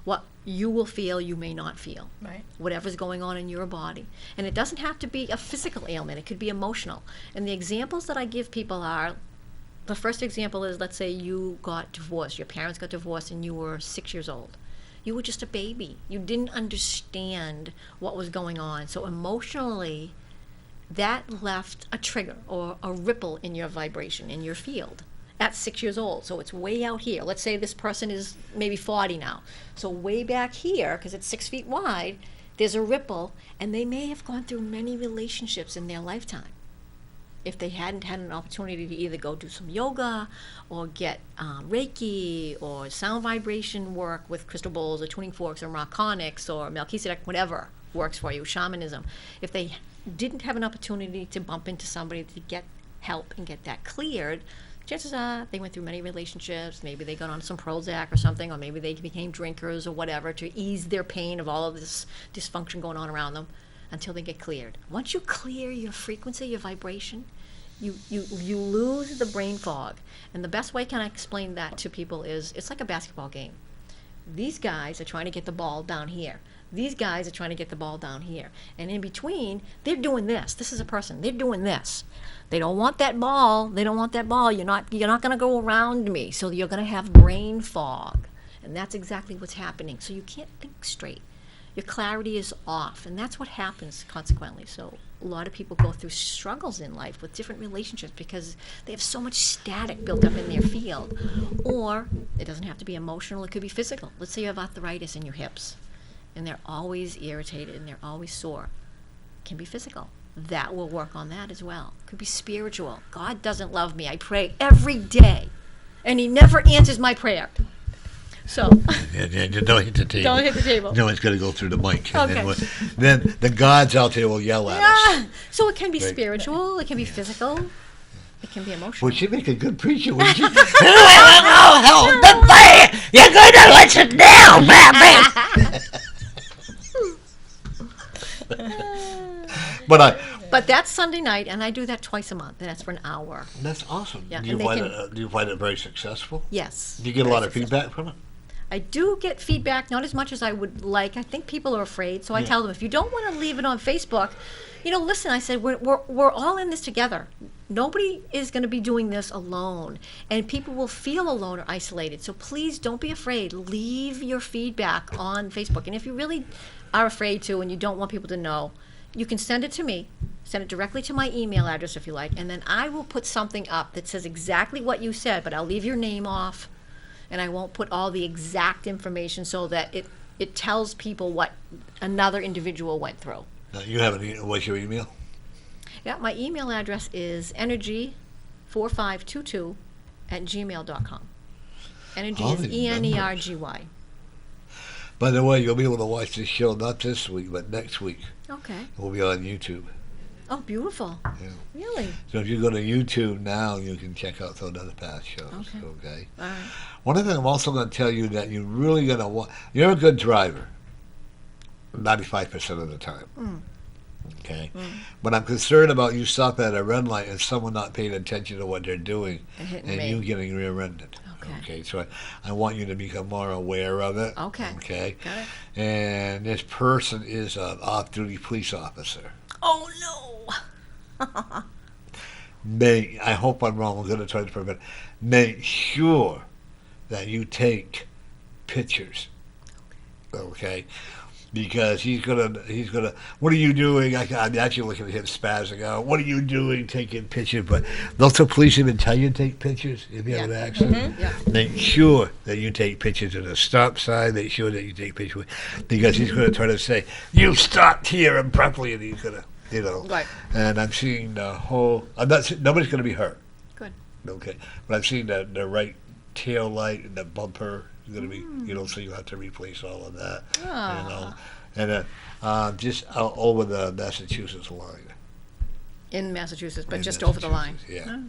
What you will feel, you may not feel. Right. Whatever's going on in your body. And it doesn't have to be a physical ailment. It could be emotional. And the examples that I give people are, the first example is, let's say you got divorced. Your parents got divorced and you were 6 years old. You were just a baby. You didn't understand what was going on. So emotionally, that left a trigger or a ripple in your vibration, in your field, at 6 years old. So it's way out here. Let's say this person is maybe 40 now. So way back here, because it's 6 feet wide, there's a ripple, and they may have gone through many relationships in their lifetime. If they hadn't had an opportunity to either go do some yoga or get Reiki or sound vibration work with crystal bowls or tuning forks or Marconics or Melchizedek, whatever works for you, shamanism. If they didn't have an opportunity to bump into somebody to get help and get that cleared, chances are they went through many relationships. Maybe they got on some Prozac or something, or maybe they became drinkers or whatever to ease their pain of all of this dysfunction going on around them until they get cleared. Once you clear your frequency, your vibration, you lose the brain fog. And the best way can I explain that to people is, it's like a basketball game. These guys are trying to get the ball down here. These guys are trying to get the ball down here. And in between, they're doing this. This is a person. They're doing this. They don't want that ball. They don't want that ball. You're not going to go around me. So you're going to have brain fog. And that's exactly what's happening. So you can't think straight. Your clarity is off. And that's what happens consequently. So a lot of people go through struggles in life with different relationships because they have so much static built up in their field. Or it doesn't have to be emotional. It could be physical. Let's say you have arthritis in your hips, and they're always irritated and they're always sore. It can be physical. That will work on that as well. It could be spiritual. God doesn't love me. I pray every day, and he never answers my prayer. So Yeah, don't hit the table. Don't hit the table. No, it's got to go through the mic. Okay. And then the gods out there will yell at us. So it can be Right. spiritual. It can be physical. It can be emotional. Would she make a good preacher? Would she? You're going to listen now, man. But that's Sunday night, and I do that twice a month, and that's for an hour. that's awesome. Yeah, do and you find it very successful? Yes. Do you get a lot of feedback from it? I do get feedback, not as much as I would like. I think people are afraid, so I tell them, if you don't want to leave it on Facebook, listen, I said, we're all in this together. Nobody is going to be doing this alone, and people will feel alone or isolated. So please don't be afraid. Leave your feedback on Facebook. And if you really are afraid to and you don't want people to know, you can send it to me. Send it directly to my email address if you like, and then I will put something up that says exactly what you said, but I'll leave your name off, and I won't put all the exact information so that it tells people what another individual went through. Now, you have what's your email? Yeah, my email address is energy4522@gmail.com. Energy I'll is remember. ENERGY. By the way, you'll be able to watch this show not this week, but next week. Okay. We'll be on YouTube. Oh, beautiful. Yeah. Really? So if you go to YouTube now, you can check out some of the past shows. Okay. All right. One other thing I'm also going to tell you that you're really going to want. You're a good driver, 95% of the time. Okay. But I'm concerned about you stopping at a red light and someone not paying attention to what they're doing Hitting and me. you getting rear-ended. Okay. So I want you to become more aware of it. Okay. Okay. Got it. And this person is an off-duty police officer. Oh no. I hope I'm wrong. I'm going to try to prevent. Make sure that you take pictures. Okay, because he's gonna. What are you doing? I'm actually looking at him spazzing out. What are you doing taking pictures? But they'll still police him and tell you to take pictures if you have an accident. Yeah. Make sure that you take pictures of the stop sign. Make sure that you take pictures because he's going to try to say you stopped here abruptly, and he's going to. Right. And I'm seeing the whole. Nobody's going to be hurt. Good. Okay, but I'm seeing the right tail light and the bumper is going to be. So you have to replace all of that. And just over the Massachusetts line. In Massachusetts, but In just over the line. Yeah.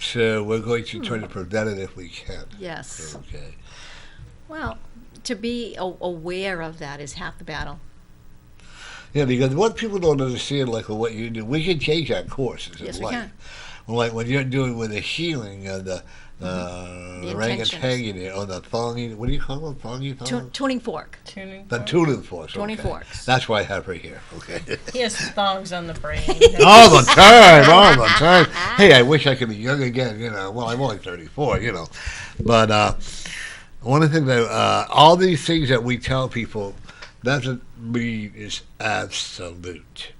So we're going to try to prevent it if we can. Yes. Okay. Well, to be aware of that is half the battle. Yeah, because what people don't understand, like what you do, we can change our courses in Yes, life. we can. Like when you're doing with the healing and the orangutan or the thongy, what do you call them? Thongy thong? Tuning fork. The tuning forks. Tuning Okay. forks. That's why I have her here. Okay. He has thongs on the brain. All the time, all the time. Hey, I wish I could be young again. Well, I'm only 34. But one of the things that all these things that we tell people doesn't mean it's absolute.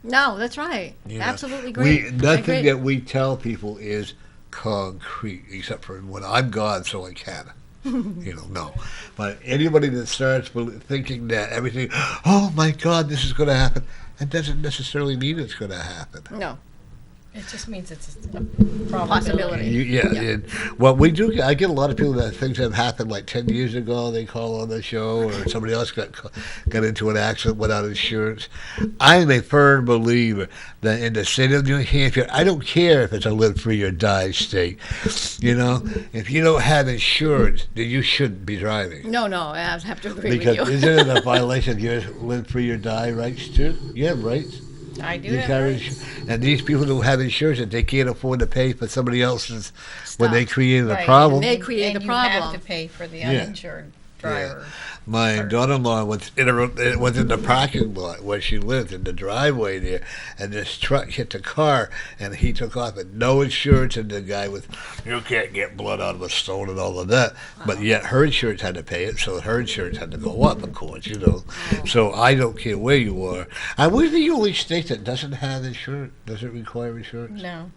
No, that's right. Absolutely great. Nothing that we tell people is concrete, except for when I'm gone, so I can. No. But anybody that starts thinking that everything, oh my God, this is going to happen, that doesn't necessarily mean it's going to happen. No. It just means it's a possibility. And what we do, I get a lot of people that things have happened like 10 years ago. They call on the show, or somebody else got into an accident without insurance. I'm a firm believer that in the state of New Hampshire, I don't care if it's a live free or die state. If you don't have insurance, then you shouldn't be driving. No, I have to agree because with you. isn't it a violation of your live free or die rights too? You have rights. I do have rights. And these people who have insurance, they can't afford to pay for somebody else's when they Stuff. created a Right. problem. And they create the You problem. have to pay for the uninsured driver. My daughter-in-law was in the parking lot where she lived, in the driveway there, and this truck hit the car, and he took off with no insurance, and the guy was, you can't get blood out of a stone and all of that. But yet her insurance had to pay it, so her insurance had to go up, of course, So I don't care where you are. And we're the only state that doesn't have insurance, doesn't require insurance. No,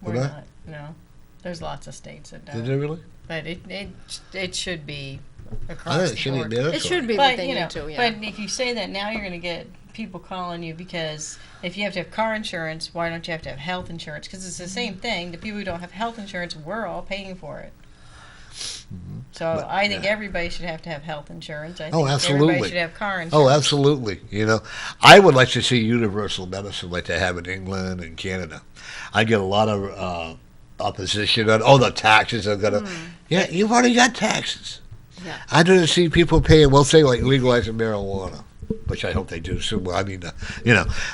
we're What? not. No, there's lots of states that Is don't. there really? But it should be I across think the it should be board. mandatory. It should be But what they need to, yeah. but if you say that now, you're going to get people calling you because if you have to have car insurance, why don't you have to have health insurance? Because it's the same thing. The people who don't have health insurance, we're all paying for it. So I think everybody should have to have health insurance. I think absolutely. everybody should have car insurance. Oh, absolutely. I would like to see universal medicine like they have in England and Canada. I get a lot of opposition on, the taxes are going to... Yeah, you've already got taxes. Yeah. I didn't see people paying, well, say, like legalizing marijuana, which I hope they do soon. Well, I mean,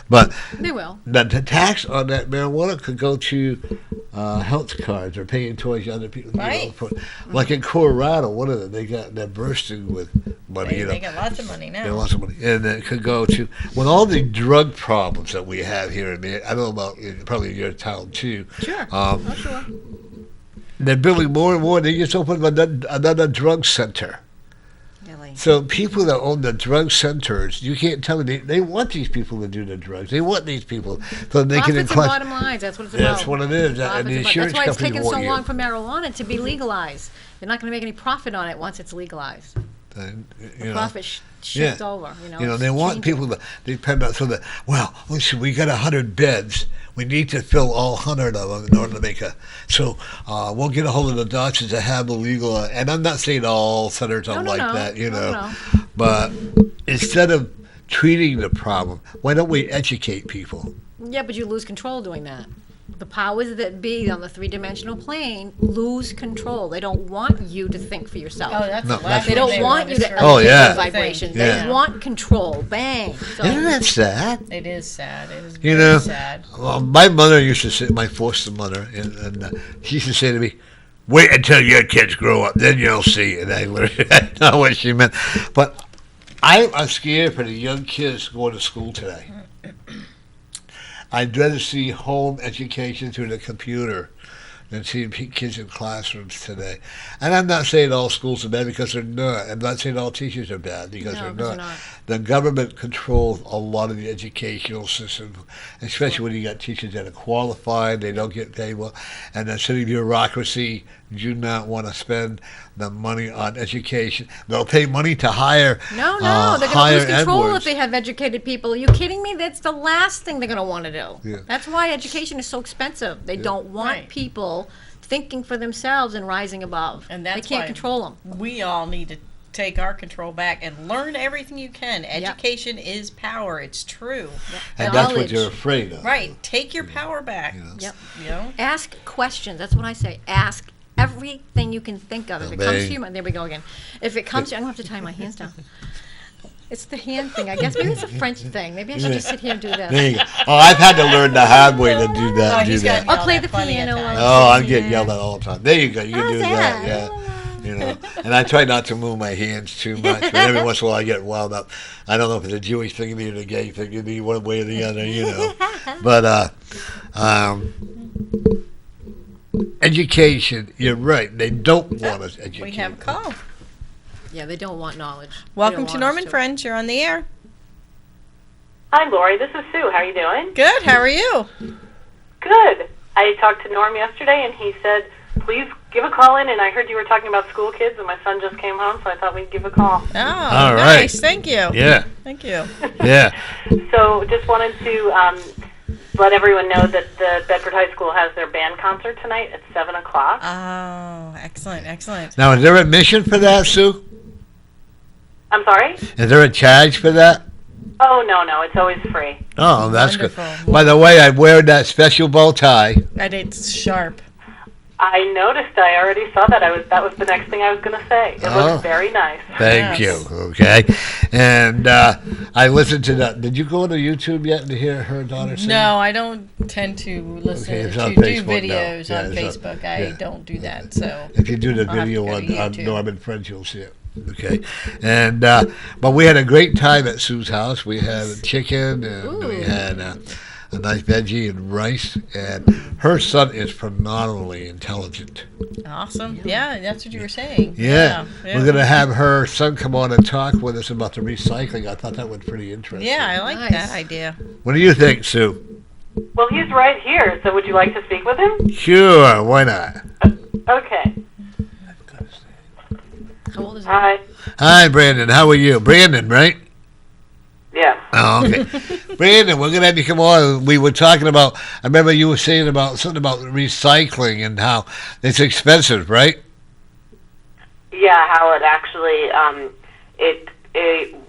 but They will. the tax on that marijuana could go to health cards or paying towards other people. Right. Like in Colorado, one of them, they're bursting with money. They got lots of money now. They got lots of money, and it could go to with all the drug problems that we have here in the. I don't know about probably in your town too. Sure. Sure. They're building more and more. They just opened another drug center. Really. So people that own the drug centers, you can't tell me they want these people to do the drugs. They want these people so they can. Profits and bottom lines. That's what it's about. That's what it is. And the insurance that's why it's company taken so want long you. for marijuana to be legalized. They're not going to make any profit on it once it's legalized. Profit shift over. They want people to depend on so that. Well, listen, we got 100 beds. We need to fill all 100 of them in order to make So we'll get a hold of the doctors that have the legal. And I'm not saying all centers are that, No. But instead of treating the problem, why don't we educate people? Yeah, but you lose control doing that. The powers that be on the three-dimensional plane lose control. They don't want you to think for yourself. Oh, that's No, the that's last They what thing don't want you to destroy. Oh, elevate yeah. your vibration. Yeah. They want control. Bang. So, Isn't that sad? It is sad. It is You very know, sad. Well, my mother used to say, my foster mother, and she used to say to me, "Wait until your kids grow up, then you'll see." And I know what she meant. But I'm scared for the young kids going to school today. I'd rather see home education through the computer than seeing kids in classrooms today. And I'm not saying all schools are bad because they're not. I'm not saying all teachers are bad because they're not. The government controls a lot of the educational system, especially when you got teachers that are qualified, they don't get paid well, and the city bureaucracy do not want to spend the money on education. They'll pay money to hire No, they're going to lose control if they have educated people. Are you kidding me? That's the last thing they're going to want to do. Yeah. That's why education is so expensive. They don't want people thinking for themselves and rising above. And that's they can't why control them. We all need to take our control back and learn everything you can. Education is power. It's true. And that's what you're afraid of. Right. Take your power back. Yep. You know? Ask questions. That's what I say. Ask everything you can think of. If it comes to you, there we go again. If it comes to you, I'm going to have to tie my hands down. It's the hand thing, I guess. Maybe it's a French thing. Maybe I should just sit here and do this. There you go. Oh, I've had to learn the hard way to do that. Or play the piano. Oh, I'm getting yelled at all the time. There you go. You can do that. Yeah. You know, and I try not to move my hands too much, but every once in a while I get wound up. I don't know if it's a Jewish thing of me or a gay thing of me, one way or the other, you know. But education, you're right. They don't want us educated. We have a call. Yeah, they don't want knowledge. Welcome to Norman Friends. You're on the air. Hi, Lori. This is Sue. How are you doing? Good. How are you? Good. I talked to Norm yesterday, and he said, please give a call in, and I heard you were talking about school kids, and my son just came home, so I thought we'd give a call. Oh, all nice. Right. Thank you. Yeah. Thank you. Yeah. So just wanted to let everyone know that the Bedford High School has their band concert tonight at 7 o'clock. Oh, excellent, excellent. Now, is there admission for that, Sue? I'm sorry? Is there a charge for that? Oh, no. It's always free. Oh, that's Wonderful. good. By the way, I'm wearing that special bow tie. And it's sharp. I noticed. I already saw that. That was the next thing I was going to say. It looks very nice. Thank you. Okay. And I listened to that. Did you go to YouTube yet to hear her daughter sing? No, I don't tend to listen It's to on do Facebook videos now. on Yeah, Facebook. I don't do that. So if you do the I'll have to video go to on YouTube. Norman Friends, you'll see it. Okay. And but we had a great time at Sue's house. We had chicken and we had a nice veggie and rice. And her son is phenomenally intelligent. Awesome. Yeah, that's what you were saying. Yeah. We're going to have her son come on and talk with us about the recycling. I thought that was pretty interesting. Yeah, I like that idea. What do you think, Sue? Well, he's right here, so would you like to speak with him? Sure, why not? Okay. How old is he? Hi. Hi, Brandon. How are you? Brandon, right? Yeah. Oh, okay. Brandon, we're going to have you come on. We were talking about, I remember you were saying about something about recycling and how it's expensive, right? Yeah, how it actually it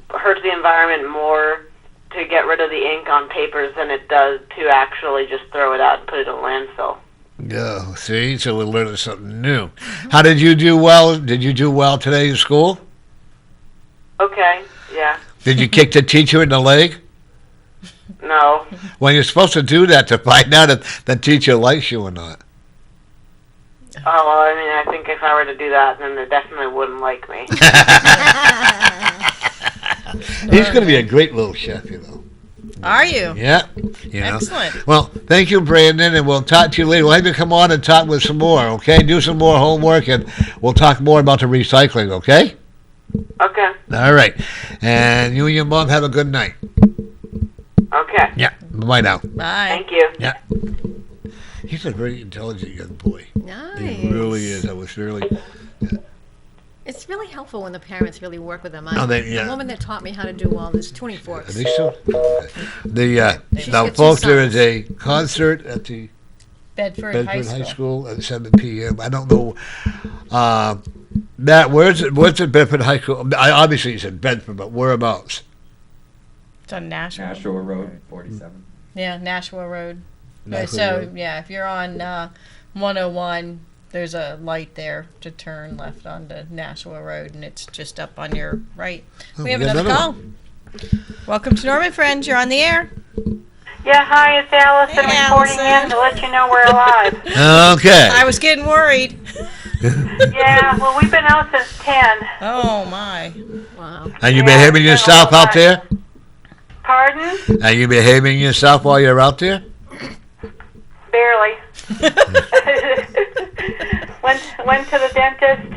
hurts the environment more to get rid of the ink on papers than it does to actually just throw it out and put it in a landfill. Oh, see? So we're learning something new. How did you do well? Did you do well today in school? Okay, yeah. Did you kick the teacher in the leg? No. Well, you're supposed to do that to find out if the teacher likes you or not. Oh, well, I mean, I think if I were to do that, then they definitely wouldn't like me. He's going to be a great little chef, you know. Are you? Yeah. You know. Excellent. Well, thank you, Brandon, and we'll talk to you later. We'll have you come on and talk with some more, okay? Do some more homework, and we'll talk more about the recycling, okay? Okay. All right. And you and your mom have a good night. Okay. Yeah. Bye now. Bye. Thank you. Yeah. He's a very intelligent young boy. Nice. He really is. I was really... It's really helpful when the parents really work with them. yeah. The woman that taught me how to do all this tuning forks. Are they still? Okay. Now, got folks, two there is sons. a concert at the Bedford High Bedford High School. School at 7 p.m. I don't know. Matt, where's it Bedford High School? Obviously, you said Bedford, but whereabouts? It's on Nashua. Nashua Road, 47. Yeah, Nashua Road. Nashua So, Road. yeah, if you're on 101, there's a light there to turn left onto Nashua Road, and it's just up on your right. Oh, We have we got another call. one. Welcome to Norman Friends. You're on the air. Yeah, hi, it's Allison Hey, reporting Allison. in to let you know we're alive. Okay. I was getting worried. Yeah, well, we've been out since 10. Oh, my. Wow. Are you Yeah, behaving it's been a yourself long out there? Pardon? Are you behaving yourself while you're out there? barely. went to the dentist.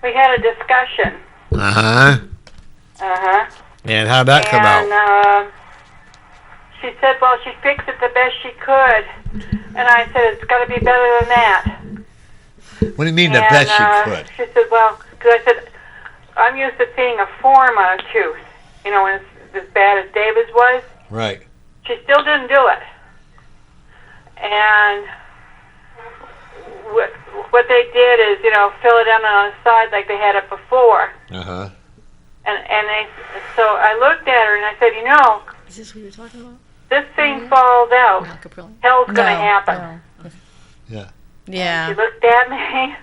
We had a discussion. Uh-huh. Uh-huh. And how'd that come out? And she said, well, she fixed it the best she could. And I said, it's got to be better than that. What do you mean the best you could? She said, well, because I said, I'm used to seeing a form on a tooth. You know, when it's as bad as David's was. Right. She still didn't do it. And what they did is, you know, fill it in on the side like they had it before. Uh-huh. And so I looked at her and I said, you know, Is this what you were talking about? this thing falls out. Hell's going to happen. No. Yeah. Yeah. She looked at me.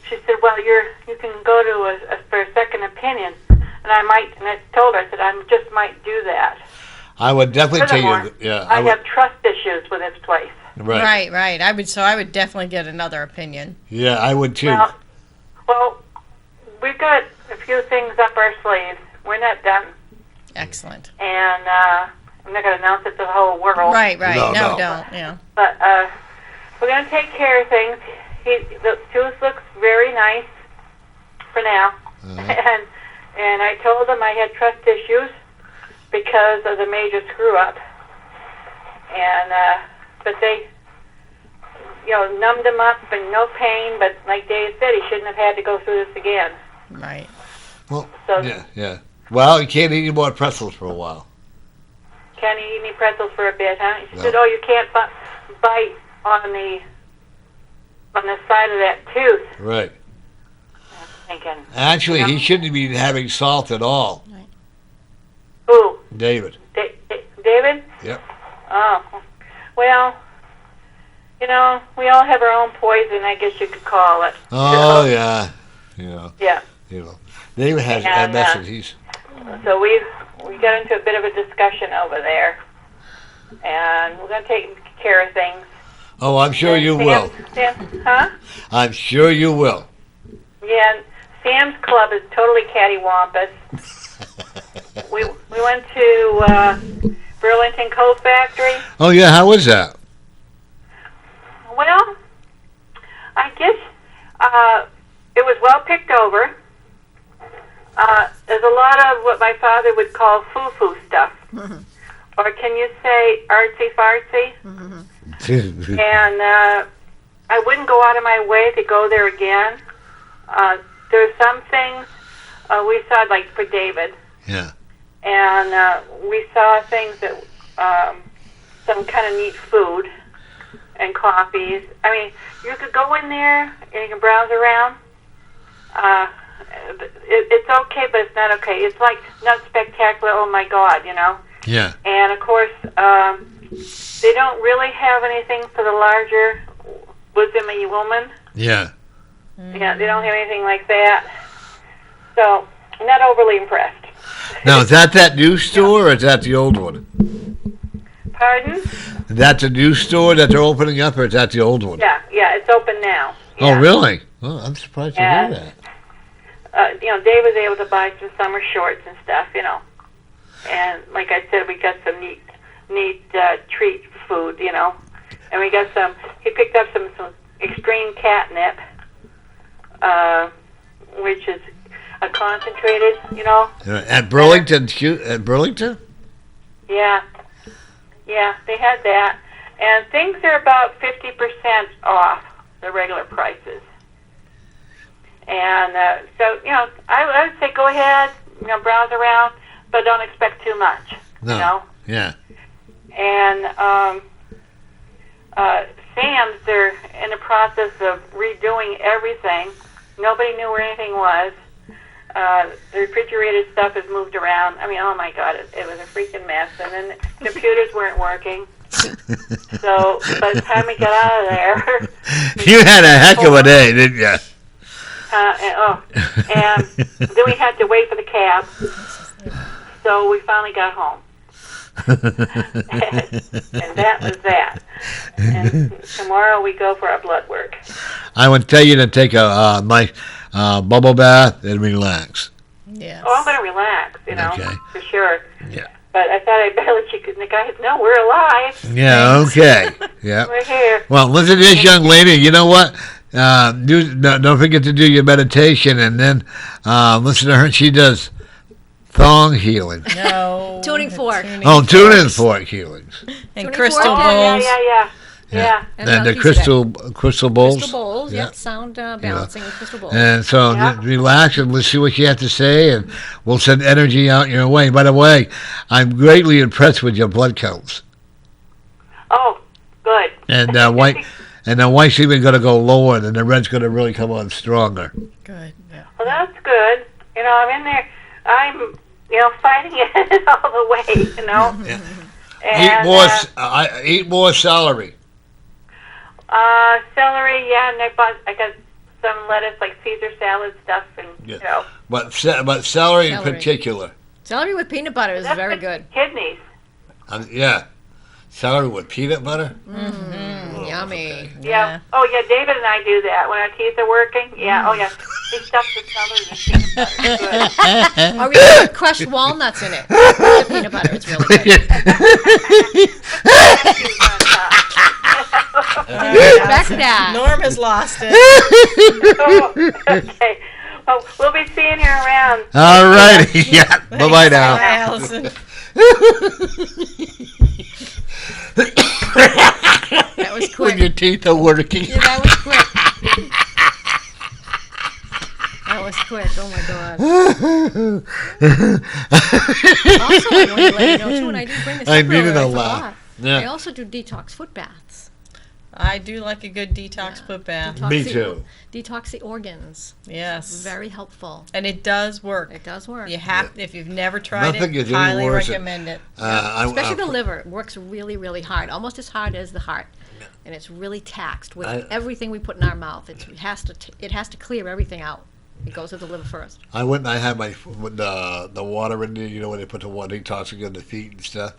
She said, well, you can go to for a second opinion. And I told her, I said, I just might do that. I would definitely tell Furthermore, you. Yeah. I have trust issues with this place. Right. Right. I would definitely get another opinion. Yeah, I would too. Well, we've got a few things up our sleeves. We're not done. Excellent. And I'm not going to announce it to the whole world. Right. No. No, don't. Yeah. But we're going to take care of things. The tooth looks very nice for now. Uh-huh. And I told them I had trust issues because of the major screw-up. And but they, you know, numbed him up and no pain. But like Dave said, he shouldn't have had to go through this again. Right. Well, So, yeah. Well, you can't eat any more pretzels for a while. Can't eat any pretzels for a bit, huh? She No. said, oh, you can't bite on the side of that tooth. Right. Thinking, Actually, he shouldn't be having salt at all. who? David. David? Yep. Oh, well, you know, we all have our own poison, I guess you could call it. Oh, yeah. Yeah. David has And, MS and he's... So we got into a bit of a discussion over there, and we're going to take care of things. Oh, I'm sure you will. Huh? I'm sure you will. Yeah, Sam's Club is totally cattywampus. we went to Burlington Coat Factory. Oh, yeah, how was that? Well, I guess it was well picked over. There's a lot of what my father would call foo-foo stuff. Or can you say artsy-fartsy? And I wouldn't go out of my way to go there again. There's some things we saw, like for David. Yeah. And we saw things that, some kind of neat food and coffees. I mean, you could go in there and you can browse around. It's okay, but it's not okay. It's like not spectacular, oh my God, you know? Yeah. And of course, they don't really have anything for the larger wisdom-y woman. Yeah. Yeah, they don't have anything like that. So, I'm not overly impressed. Now, is that new store or is that the old one? Pardon? Is that the new store that they're opening up or is that the old one? Yeah, it's open now. Oh, Yeah. really? Oh, I'm surprised to hear that. You know, Dave was able to buy some summer shorts and stuff, you know. And like I said, we got some neat treat food, you know. And we got he picked up some extreme catnip, which is a concentrated, you know. At Burlington? At Burlington? Yeah, they had that. And things are about 50% off the regular prices. And so, you know, I would say go ahead, you know, browse around, but don't expect too much. No. You know? Yeah. And Sam's, they're in the process of redoing everything. Nobody knew where anything was. The refrigerated stuff is moved around. I mean, oh my God, it was a freaking mess. And then the computers weren't working. So by the time we got out of there, You had a heck of a day, didn't you? and then we had to wait for the cab. So we finally got home. And that was that. And tomorrow we go for our blood work. I would tell you to take a nice bubble bath and relax. Yes. Oh, I'm going to relax, you know, Okay. for sure. Yeah. But I thought I'd better let you guys know we're alive. Yeah, okay. Yeah. We're here. Well, listen to this young lady. You know what? Don't forget to do your meditation, and then listen to her. She does thong healing. No. Tuning fork. Tuning fork healings. And Tuning crystal fork. bowls. Yeah. And the crystal bowls. Crystal bowls, Yeah. sound balancing with crystal bowls. And so relax and let's see what you have to say, and we'll send energy out your way. By the way, I'm greatly impressed with your blood counts. Oh, good. And white's even going to go lower, and the red's going to really come on stronger. Good. Yeah. Well, that's good. I'm in there. I'm, fighting it all the way, Yeah. And, Eat more celery. celery, yeah, and I got some lettuce, like Caesar salad stuff, and But celery in particular. Celery with peanut butter is very good. Kidneys. Yeah. Celery with peanut butter? Yummy. Okay. Yeah. Oh, yeah, David and I do that when our teeth are working. Yeah, oh, yeah. He stuffs the celery with peanut butter. It's good. Or we put crushed walnuts in it. With the peanut butter. It's really good. Back that. Norm has lost it. Oh, okay. Well, we'll be seeing you around. All righty. Yeah. Bye-bye now. Bye, Allison. That was When quick. your teeth are working. Yeah, that was quick. That was quick. Oh my god. Also, I want to let you know too, and I didn't bring this up I earlier, needed a I laugh. forgot. Yeah. I also do detox foot baths. I do like a good detox foot bath. Detox Me the- too. Detox the organs. Yes. Very helpful. And it does work. It does work. You have, if you've never tried Nothing it, is any highly worse than- recommend it. Especially the liver. It works really, really hard. Almost as hard as the heart. And it's really taxed with everything we put in our mouth. It has to clear everything out. It goes to the liver first. I went and I had the water in there, when they put the water detoxing on the feet and stuff.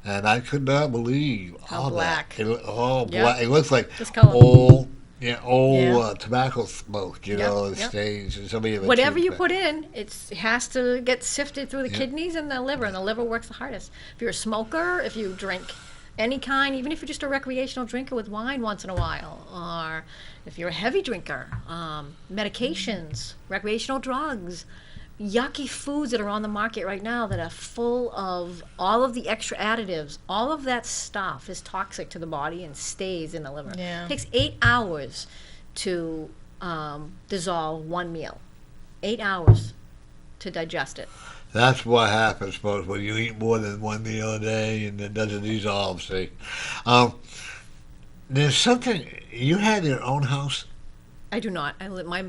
And I could not believe How all black. that. Black. Yep. It looks like This color. old Yeah. tobacco smoke, the Yep. stains. And some of them Whatever you put in, it has to get sifted through the kidneys and the liver, and the liver works the hardest. If you're a smoker, if you drink any kind, even if you're just a recreational drinker with wine once in a while, or if you're a heavy drinker, medications, recreational drugs, yucky foods that are on the market right now that are full of all of the extra additives, all of that stuff is toxic to the body and stays in the liver. Yeah. It takes 8 hours to dissolve one meal. 8 hours to digest it. That's what happens, folks, when you eat more than one meal a day and it doesn't dissolve, see. There's something, you had your own house? I do not. My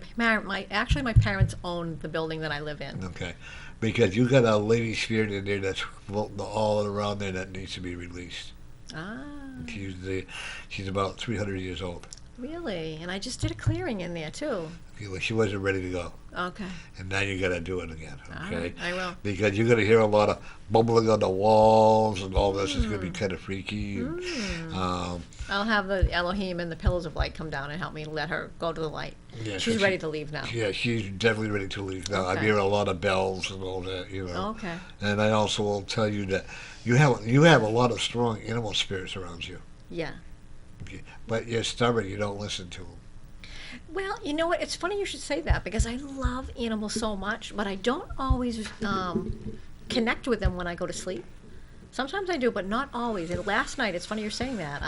parents own the building that I live in. Okay. Because you got a lady spirit in there that's floating all around there that needs to be released. Ah, She's about 300 years old. really? And I just did a clearing in there too. Well, she wasn't ready to go. Okay. And now you got to do it again, All okay? right, I will. Because you're going to hear a lot of bubbling on the walls and all this. It's going to be kind of freaky. And, I'll have the Elohim and the pillars of light come down and help me let her go to the light. Yeah, She's so ready to leave now. Yeah, she's definitely ready to leave now. I'm Okay. hearing a lot of bells and all that, Okay. And I also will tell you that you have a lot of strong animal spirits around you. Yeah. Okay. But you're stubborn. You don't listen to them. Well, you know what? It's funny you should say that because I love animals so much, but I don't always connect with them when I go to sleep. Sometimes I do, but not always. And last night, it's funny you're saying that.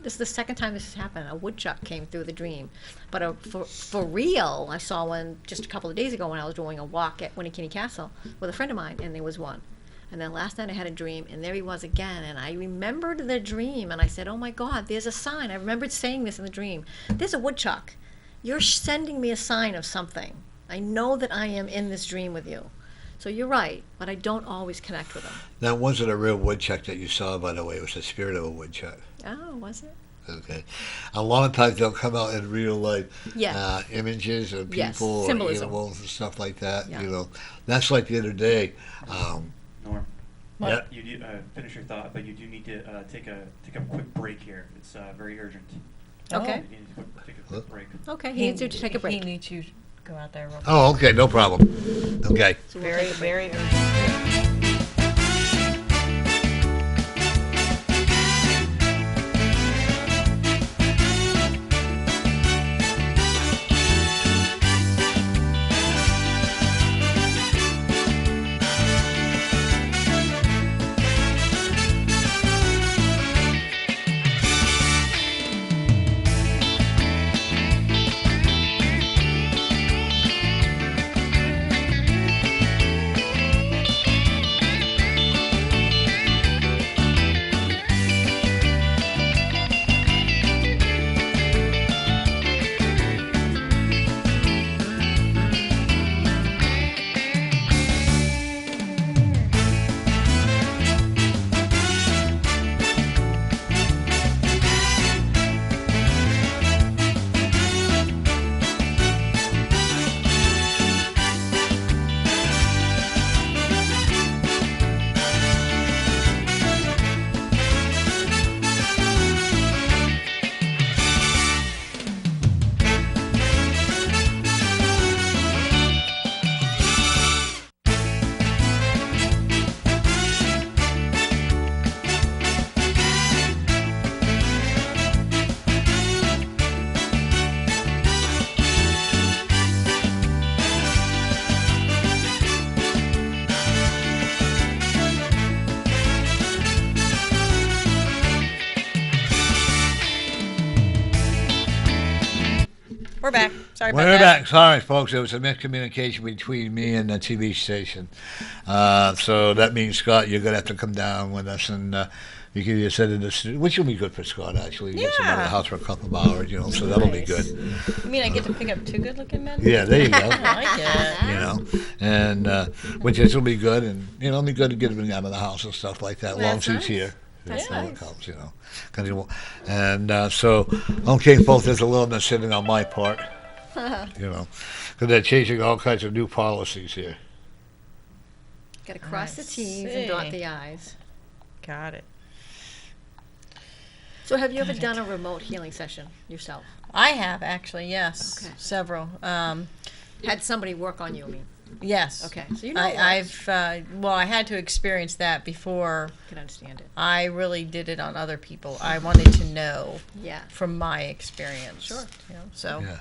This is the second time this has happened. A woodchuck came through the dream. But for real, I saw one just a couple of days ago when I was doing a walk at Winnikinny Castle with a friend of mine, and there was one. And then last night I had a dream, and there he was again. And I remembered the dream, and I said, oh my God, there's a sign. I remembered saying this in the dream. There's a woodchuck. You're sending me a sign of something. I know that I am in this dream with you. So you're right, but I don't always connect with them. That wasn't a real woodchuck that you saw, by the way. It was the spirit of a woodchuck. Oh, was it? Okay. A lot of times they'll come out in real life Yeah. images of Yes, people or symbolism. animals and stuff like that. Yeah. That's like the other day. Norm, Yeah. you do, finish your thought, but you do need to take a quick break here. It's very urgent. Okay. You need to take a quick break. Okay, he needs you to take a break. He needs you to go out there real quick. Oh, okay, no problem. Okay. So we'll Very, take a break. very urgent. We're back. Sorry about We're that. back. Sorry, folks. There was a miscommunication between me and the TV station. So that means, Scott, you're going to have to come down with us, and you can either sit in the studio, which will be good for Scott, actually. He gets him out of the Yeah. house for a couple of hours, so that'll be good. You mean I get to pick up two good-looking men? Yeah, there you go. I like it. And which is will be good, and it'll be good to get him out of the house and stuff like that. Long as That's he's here. That's How it nice. comes, 'Cause he won't- and so, okay, folks, there's a little sitting on my part, because they're changing all kinds of new policies here. Got to cross the I T's and dot see. the I's. Got it. So have you ever done a remote healing session yourself? I have actually, yes, Okay. several. Had somebody work on you, I mean. Yes. Okay, so you know what I've I had to experience that before I can understand it. I really did it on other people. I wanted to know Yeah. from my experience. Sure. So Yeah.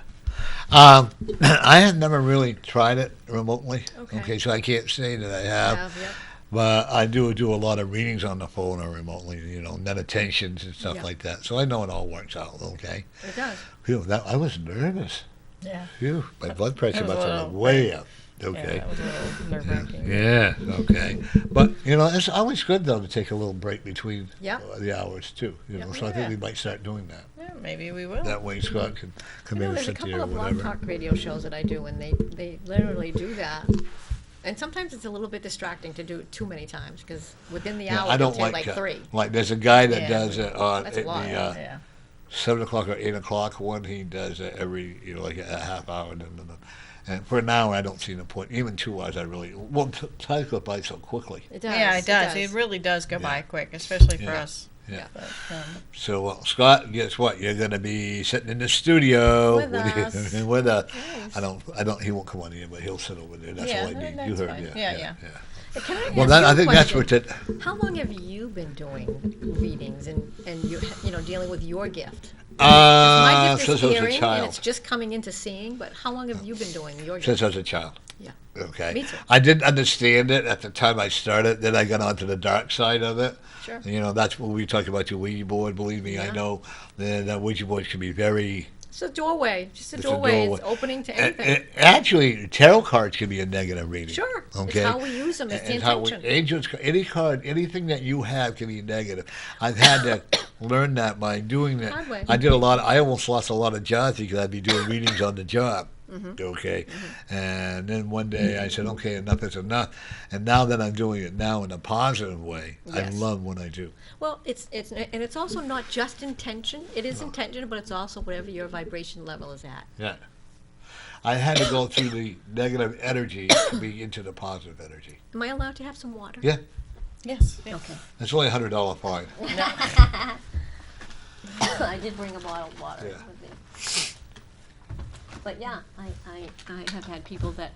I have never really tried it remotely. Okay. So I can't say that I have. Yep. But I do a lot of readings on the phone or remotely, meditations and stuff Yeah. like that. So I know it all works out okay. It does. Phew, I was nervous. yeah. Phew, my blood pressure That was must a have little- been way up. Yeah, Okay. that was a little nerve-wracking. Yeah, okay. But, it's always good, though, to take a little break between Yeah. the hours, too. So I think Yeah. we might start doing that. Yeah, maybe we will. That way Scott can come in and There's a sit couple here or of blog whatever. talk radio shows that I do, and they literally do that. And sometimes it's a little bit distracting to do it too many times, because within the hour, I they'll don't take like like three. Like, there's a guy that Yeah. does it on That's a the lot. Yeah. 7 o'clock or 8 o'clock one. He does it every, like a half hour. And for an hour, I don't see the point. Even 2 hours, I really... Well, time goes by so quickly. It does. Yeah, it does. It really does go Yeah. by quick, especially for Yeah. us. Yeah. But, So, Scott, guess what? You're going to be sitting in the studio With us. with us. Nice. He won't come on here, but he'll sit over there. That's Yeah, all I need. that's You heard, fine. yeah. Yeah. Can I Well, ask you I a think that's question? what it. How long have you been doing readings and you dealing with your gift? My gift Since is I was a hearing, and child. it's just coming into seeing. But how long have you been doing your gift? Since I was a child. Yeah. Okay. Me too. I didn't understand it at the time I started. Then I got onto the dark side of it. Sure. That's what we talk about your Ouija board. Believe me, I Yeah. know that Ouija boards can be very. It's a doorway. Just a It's a doorway. doorway. It's opening to anything. Actually, tarot cards can be a negative reading. Sure. Okay. It's how we use them. It's the And how intention. angels, any card, anything that you have can be negative. I've had to learn that by doing that. Hard way. I did a lot. I almost lost a lot of jobs because I'd be doing readings on the job. Okay, and then one day I said, "Okay, enough is enough." And now that I'm doing it now in a positive way, I Yes. love what I do. Well, it's also not just intention. It is intention, but it's also whatever your vibration level is at. Yeah, I had to go through the negative energy to be into the positive energy. Am I allowed to have some water? Yeah, yes. Okay. it's only $100 fine. I did bring a bottle of water Yeah. with me. But yeah, I have had people that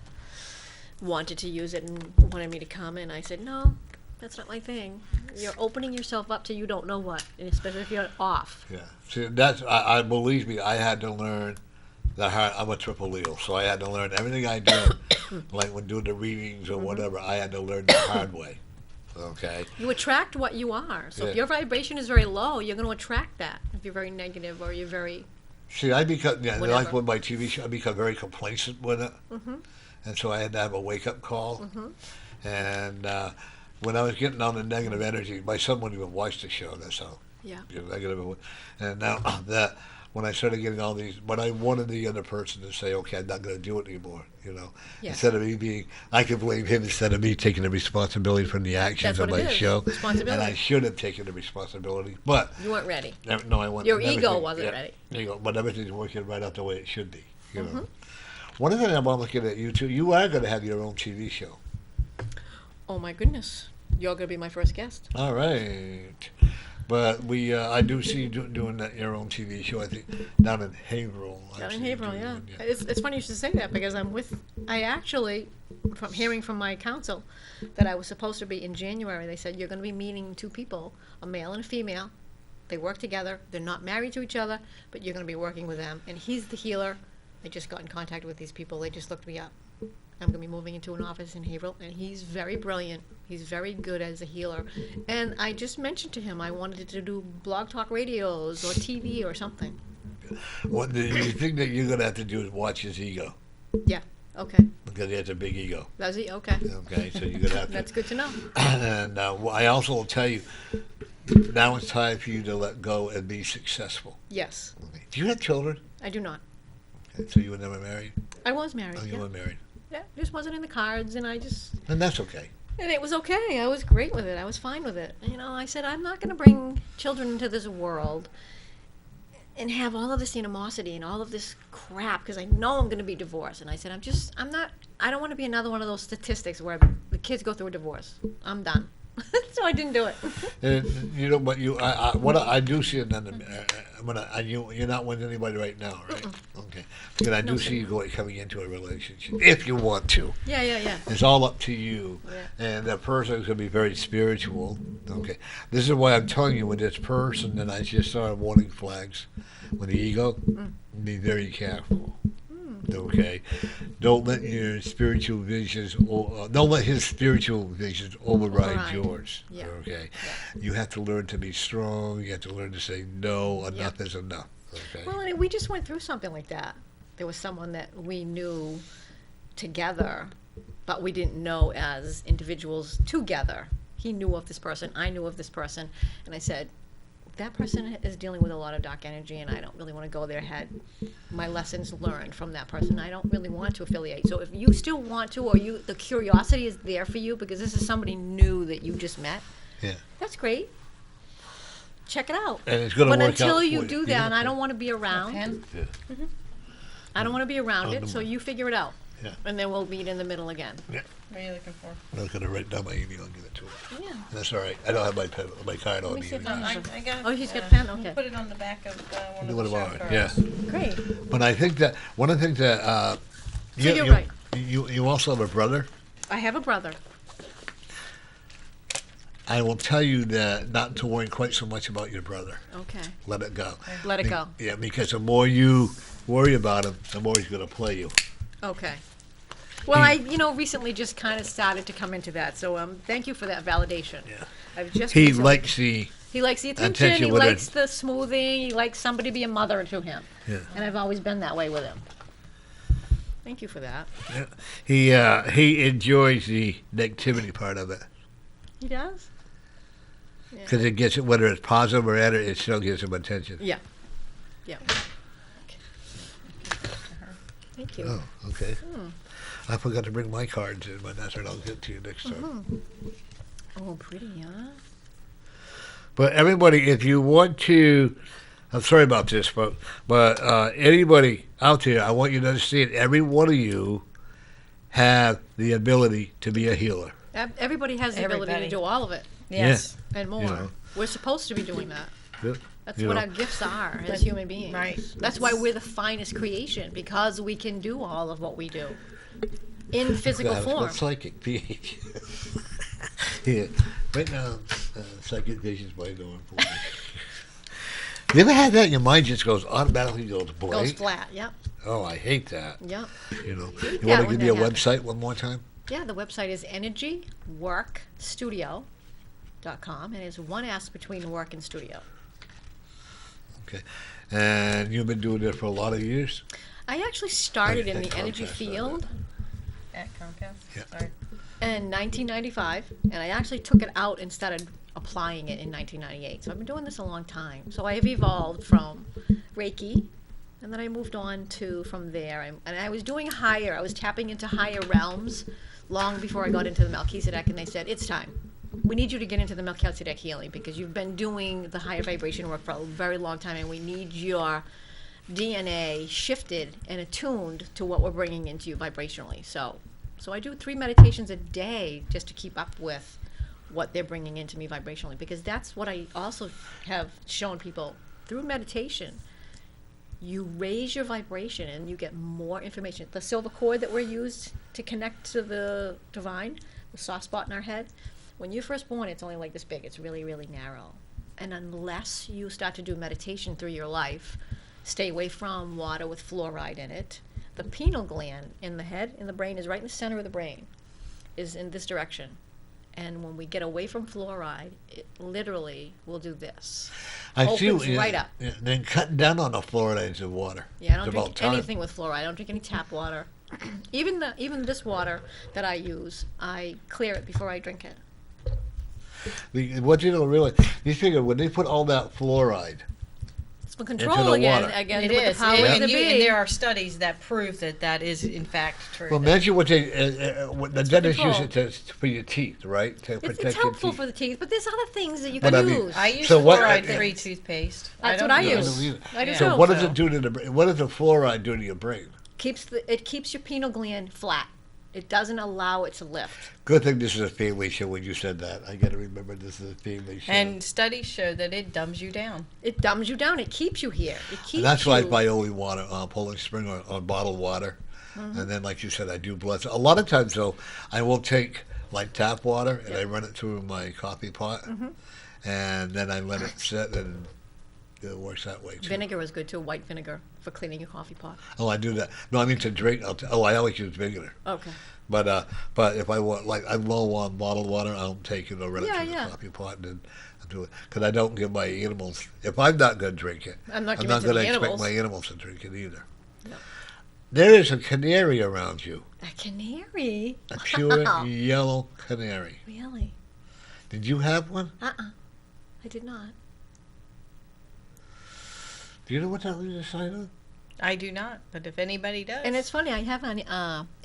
wanted to use it and wanted me to come, and I said, no, that's not my thing. You're opening yourself up to you don't know what, and especially if you're off. Yeah, see, that's I believe me. I had to learn the hard. I'm a triple Leo, so I had to learn everything I do, like when doing the readings or whatever. I had to learn the hard way. Okay. You attract what you are. So Yeah. if your vibration is very low, you're going to attract that. If you're very negative or you're very... See, I become like Whatever. with my TV show. I become very complacent with it, and so I had to have a wake up call. And when I was getting on the negative energy, my son wouldn't even watch the show. That's how Yeah. negative. And now that when I started getting all these, but I wanted the other person to say, okay, I'm not going to do it anymore. Yes. Instead of me being, I could blame him instead of me taking the responsibility for the actions That's of what my it is, show. responsibility. And I should have taken the responsibility, but You weren't ready. no, I wasn't. Your ego everything- wasn't yeah, ready. There you go. But everything's working right out the way it should be. Mm-hmm. One thing I'm looking at you too. You are going to have your own TV show. Oh my goodness. You're going to be my first guest. All right. But I do see you doing that your own TV show. I think down in Haverhill. I Down in see you Haverhill, doing yeah. one, It's funny you should say that because I actually, from hearing from my counsel, that I was supposed to be in January. They said, you're going to be meeting two people, a male and a female. They work together. They're not married to each other, but you're going to be working with them. And he's the healer. I just got in contact with these people. They just looked me up. I'm going to be moving into an office in Haverhill, and he's very brilliant. He's very good as a healer. And I just mentioned to him I wanted to do blog talk radios or TV or something. What the thing that you're gonna have to do is watch his ego, Yeah. Okay. because he has a big ego. Does he? Okay. Okay, so you're gonna have to. That's good to know. And I also will tell you, now it's time for you to let go and be successful. Yes. Okay. Do you have children? I do not. Okay, so you were never married? I was married. Oh, you Yeah. were married. Yeah. Just wasn't in the cards, and And that's okay. and it was okay. I was great with it. I was fine with it. You know, I said I'm not going to bring children into this world and have all of this animosity and all of this crap because I know I'm going to be divorced. And I said I don't want to be another one of those statistics where the kids go through a divorce. I'm done. So I didn't do it. And you know, but what I do see it you're not with anybody right now, right? Okay. Because I do see you coming into a relationship if you want to. Yeah. It's all up to you. Yeah. And that person is going to be very spiritual. Okay. This is why I'm telling you with this person, and I just saw warning flags with the ego. Be very careful. Okay. Don't let your spiritual visions, don't let his spiritual visions override yours. Yeah. Okay. You have to learn to be strong. You have to learn to say no. Enough is enough. Okay. Well, and we just went through something like that. There was someone that we knew together, but we didn't know as individuals together. He knew of this person, I knew of this person, and I said, that person is dealing with a lot of dark energy, and I don't really want to go their head. My lessons learned from that person, I don't really want to affiliate. So if you still want to, or the curiosity is there for you, because this is somebody new that you just met, Yeah. that's great. Check it out. And it's going to But work until out you for do that, and I don't want to be around, Pen? Yeah. I don't want to be around On it, the so money. you figure it out. Yeah. And then we'll meet in the middle again. Yeah. What are you looking for? I was going to write down my email and give it to her. Yeah. That's all right. I don't have my card on me me. see if anymore. I got. Oh, he's got a pen? Okay. Put it on the back of one Do of one the of show ours. Yeah. cards. Great. But I think that one of the things that you're right. You also have a brother. I have a brother. I will tell you that not to worry quite so much about your brother. Okay. Let it go. Let it go. Yeah, because the more you worry about him, the more he's going to play you. Okay. Well, I recently just kind of started to come into that. So thank you for that validation. Yeah. I've just He recently- likes the He likes the attention. attention He with likes it. the smoothing. He likes somebody to be a mother to him. Yeah. And I've always been that way with him. Thank you for that. Yeah. He enjoys the negativity part of it He does? because it gets whether it's positive or negative, it still gives him attention. Yeah. Yeah. Thank you. Oh, okay. I forgot to bring my cards in, but that's what I'll get to you next time. Oh, pretty, huh? But everybody, if you want to, I'm sorry about this, but anybody out there, I want you to understand, every one of you have the ability to be a healer. Everybody has the ability Everybody. to do all of it Yes. and more. You know. We're supposed to be doing that. Yeah. That's You what know. our gifts are as human beings. Right. That's why we're the finest creation, because we can do all of what we do in physical That's form. what psychic PH. Yeah. Right now, psychic vision's way going for me. You ever had that in your mind just goes automatically goes blank? Goes flat. Yep. Oh, I hate that. Yep. You know. Yeah, You want to when give me a that happens. website one more time? Yeah, the website is energyworkstudio.com, and it's one S between work and studio. Okay. And you've been doing this for a lot of years? I actually started in At the energy Comcast, field At Comcast? Yeah. Sorry. in 1995, and I actually took it out and started applying it in 1998. So I've been doing this a long time. So I have evolved from Reiki, and then I moved on to from there. And I was doing higher. I was tapping into higher realms long before I got into the Melchizedek, and they said, it's time. We need you to get into the Melchizedek healing because you've been doing the higher vibration work for a very long time, and we need your DNA shifted and attuned to what we're bringing into you vibrationally. So I do 3 meditations a day just to keep up with what they're bringing into me vibrationally, because that's what I also have shown people through meditation. You raise your vibration and you get more information. The silver cord that we're used to connect to the divine, the soft spot in our head, when you're first born, it's only like this big. It's really, really narrow. And unless you start to do meditation through your life, stay away from water with fluoride in it. The pineal gland in the head, in the brain, is right in the center of the brain, is in this direction. And when we get away from fluoride, it literally will do this. I Opens see. right up. Yeah, then cutting down on the fluorides in water. Yeah, I don't It's about drink time. anything with fluoride. I don't drink any tap water. Even this water that I use, I clear it before I drink it. What you don't realize, you figure when they put all that fluoride, It's for control the again, water. again It with is. the powers And, that be. and there are studies that prove that is in fact true. well, imagine what they, what the dentists use control. it for your teeth, right? To protect It's your helpful teeth. for the teeth, but there's other things that you But can I mean- use. I use So what- fluoride-free toothpaste. That's don't what I use- use. I do So too. what does it do to the brain? What does the fluoride do to your brain? It keeps your pineal gland flat. It doesn't allow it to lift. Good thing this is a family show when you said that. I got to remember this is a family show. And studies show that it dumbs you down. It dumbs you down. It keeps you here. It keeps And that's why I you. buy only water, Poland Spring or bottled water. Mm-hmm. And then, like you said, I do blood. A lot of times, though, I will take like tap water and I run it through my coffee pot, Mm-hmm. and then I let it sit, and it works that way too. Vinegar is good too. White vinegar for cleaning your coffee pot. Oh, I do that. No, I mean to drink. I always use vinegar. Okay. But if I want, like, I'm low on bottled water, I'll take it or run it Yeah, through yeah. the coffee pot and then I do it. Because I don't give my animals, if I'm not going to drink it, I'm not I'm giving not it to going the to expect animals. my animals to drink it either. No. There is a canary around you, A canary. a pure yellow canary. Really? Did you have one? I did not. Do you know what that was a sign of? I do not, but if anybody does. And it's funny. I have an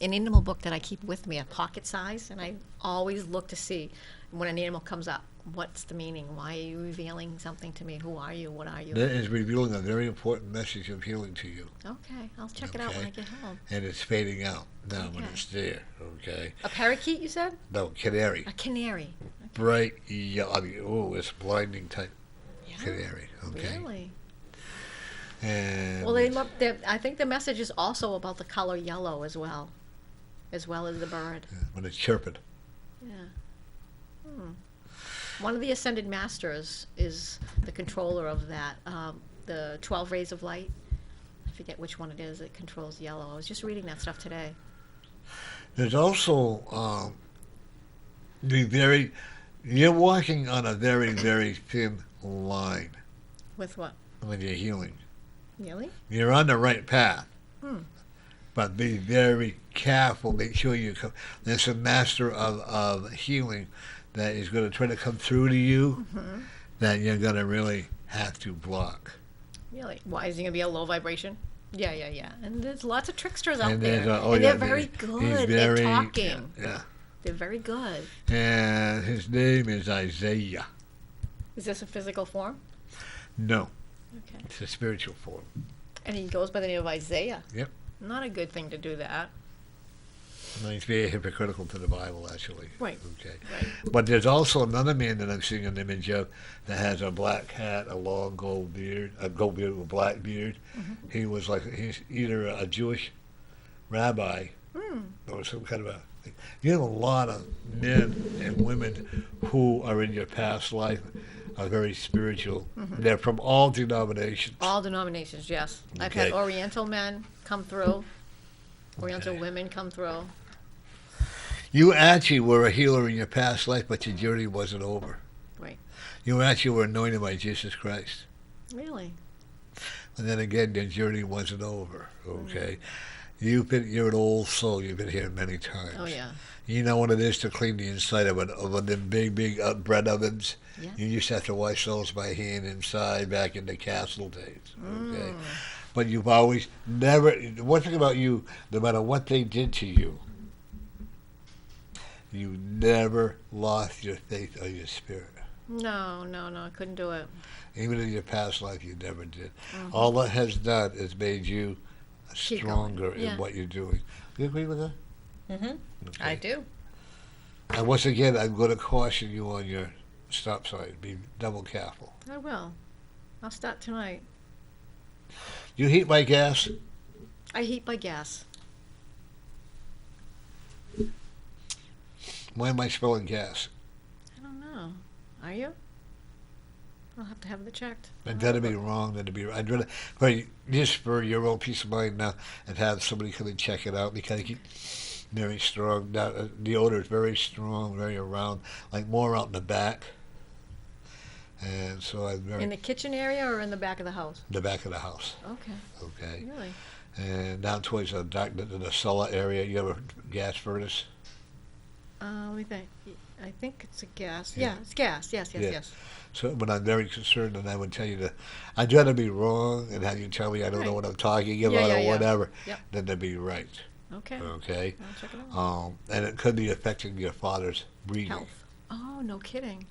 animal book that I keep with me, a pocket size, and I always look to see when an animal comes up. What's the meaning? Why are you revealing something to me? Who are you? What are you? That is revealing a very important message of healing to you. Okay, I'll check it out when Okay. I get home. And it's fading out now when Okay. it's there, okay? A parakeet, you said? No, canary. A canary. Bright yellow. I mean, oh, it's blinding type Yeah. canary, okay? Really? And Well, I think the message is also about the color yellow as well as the bird. when it's chirping. Yeah. One of the ascended masters is the controller of that, the 12 rays of light. I forget which one it is that controls yellow. I was just reading that stuff today. There's also you're walking on a very, very thin line With what? when you're healing. Really? You're on the right path, Hmm. but be very careful. Make sure you come. There's a master of healing that is going to try to come through to you that you're going to really have to block. Really? Why is he going to be a low vibration? Yeah. And there's lots of tricksters out And there. there's And they're very good at talking. Yeah. They're very good. And his name is Isaiah. Is this a physical form? No, Okay. it's a spiritual form. And he goes by the name of Isaiah. Yep. Not a good thing to do that. No, he's very hypocritical to the Bible, actually. Right. Okay. Right. But there's also another man that I'm seeing an image of that has a black hat, a long gold beard with a black beard. He's either a Jewish rabbi or some kind of a. You have a lot of men and women who are in your past life are very spiritual. They're from all denominations. All denominations, yes. I've Okay. had Oriental men come through. Oriental women come through. You actually were a healer in your past life, but your journey wasn't over. Right. You actually were anointed by Jesus Christ. Really? And then again, your journey wasn't over. Okay, you're an old soul. You've been here many times. Oh, yeah. You know what it is to clean the inside of one of them big bread ovens. Yeah. You used to have to wash those by hand inside back in the castle days. Okay, but you've always never. One thing about you, no matter what they did to you, you never lost your faith or your spirit. No, I couldn't do it. Even in your past life, you never did. All that has done is made you Keep stronger going. Yeah. in what you're doing. Do you agree with that? Mm-hmm. Okay. I do. And once again, I'm going to caution you on your stop sign. Be double careful. I will. I'll start tonight. You heat my gas? I heat by gas. Why am I spilling gas? I don't know. Are you? I'll have to have it checked. I'd rather be wrong than to be right. I'd rather, just for your own peace of mind now, and have somebody come and check it out because very strong. The odor is very strong, very around, like more out in the back. And so I'm very In the kitchen area or in the back of the house? the back of the house. Okay. Okay. Really? And down towards the cellar area, you have a gas furnace. Let me think. I think it's a gas. Yeah. Yeah, it's gas. Yes, yes, Yeah. yes. So, but I'm very concerned, and I would tell you that I'd rather be wrong and have you tell me I don't know Right. what I'm talking about Yeah, or yeah. whatever, Yep. than to be right. Okay. Okay. I'll check it out. And it could be affecting your father's breathing. Health. Oh, no kidding.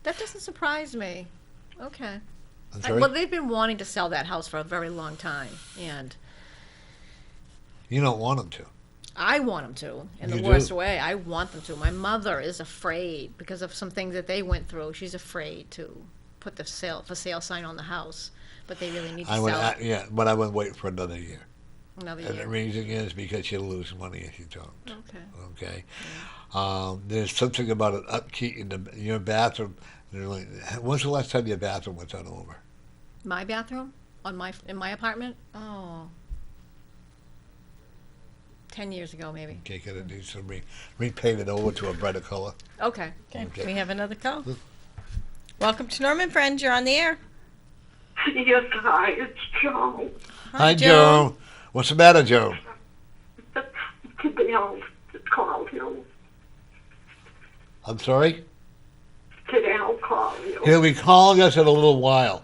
That doesn't surprise me. Okay. I'm sorry? Well, they've been wanting to sell that house for a very long time, and You don't want them to. I want them to in the You worst do. way. I want them to. My mother is afraid because of some things that they went through. She's afraid to put the for sale sign on the house, but they really need to sell it Yeah, but I would wait for another year. another And the year. reason is because you lose money if you don't. Okay. Okay. There's something about an upkeep in your bathroom. When's the last time your bathroom was done over? My bathroom in my apartment. Oh. 10 years ago, maybe. Okay, because it needs to be repainted over to a brighter color. Okay. Okay. Okay. We have another call. Welcome to Norman Friends. You're on the air. Yes, hi, it's Joe. Hi, Joe. What's the matter, Joe? Today I'll call you. I'm sorry? Today I'll call you. He'll be calling us in a little while.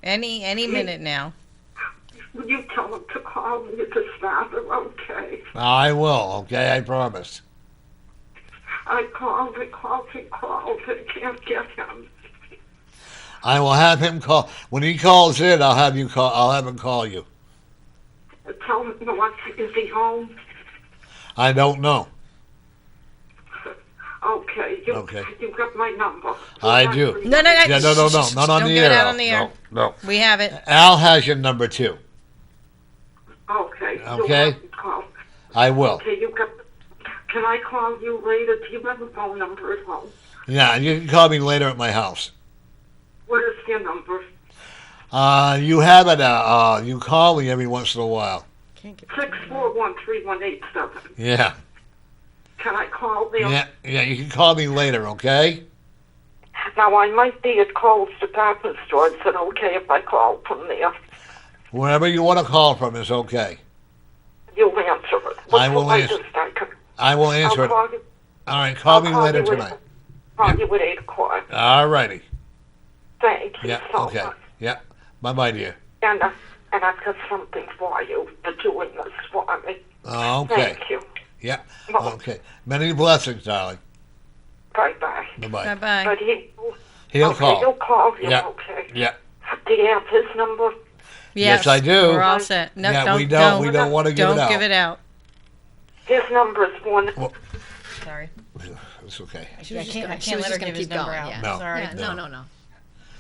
Any minute now. Will you tell him to call me at the father, okay? I will, okay? I promise. I called and can't get him. I will have him call. When he calls in, I'll have him call you. Tell him, is he home? I don't know. Okay, you got my number. I do. No. Yeah, no, not on Don't the give air. it out on the air. No. We have it. Al has your number too. Okay. Okay. You have to call. I will. Okay, can I call you later? Do you have a phone number at home? Yeah, you can call me later at my house. What is your number? You have it. You call me every once in a while. Can't get 6413187. Yeah. Can I call them? Yeah. You can call me later, okay? Now, I might be at Cole's department store. Is it okay if I call from there? Wherever you want to call from is okay. You'll answer it. I will answer. I will answer it. Call you. All right, call me I'll later you tonight. Call you at 8 o'clock. All righty. Thank you Yeah. so Okay. much. Yeah. Bye, dear. And I've got something for you for doing this for me. Okay. Thank you. Yeah. Well, Okay. Many blessings, darling. Bye-bye. Bye-bye. Bye-bye. But He'll okay, call. He'll call you, Yeah. okay. Yeah. Do you have his number? Yes, I do. We're all set. No, Yeah, don't, we don't want to give it Don't out. give it out. His number is one. Sorry. It's okay. I She was can't just let her gonna give his keep number going, out. yeah. No. Sorry. Yeah, no.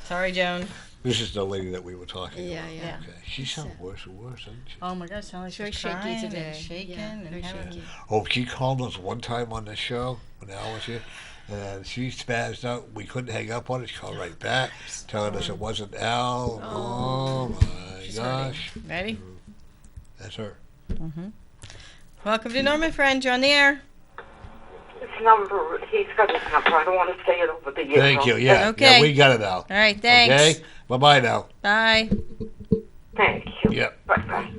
Sorry, Joan. This is the lady that we were talking Yeah, about. yeah. Okay. She sounds worse and worse, doesn't she? Oh my gosh, sounds like Very she's shaky crying today. and shaking Yeah, and very having. shaky. Oh, she called us one time on the show when Al was here, and she spazzed out. We couldn't hang up on it. She called right back, telling us it wasn't Al. Oh, my She's gosh. Ready? That's her. Welcome to Norman Friends. You're on the air. His number, he's got his number. I don't want to say it over the years. Thank you. Yeah. Okay. Yeah, we got it, Al. All right, thanks. Okay. Bye-bye now. Bye. Thank you. Yep. Bye-bye.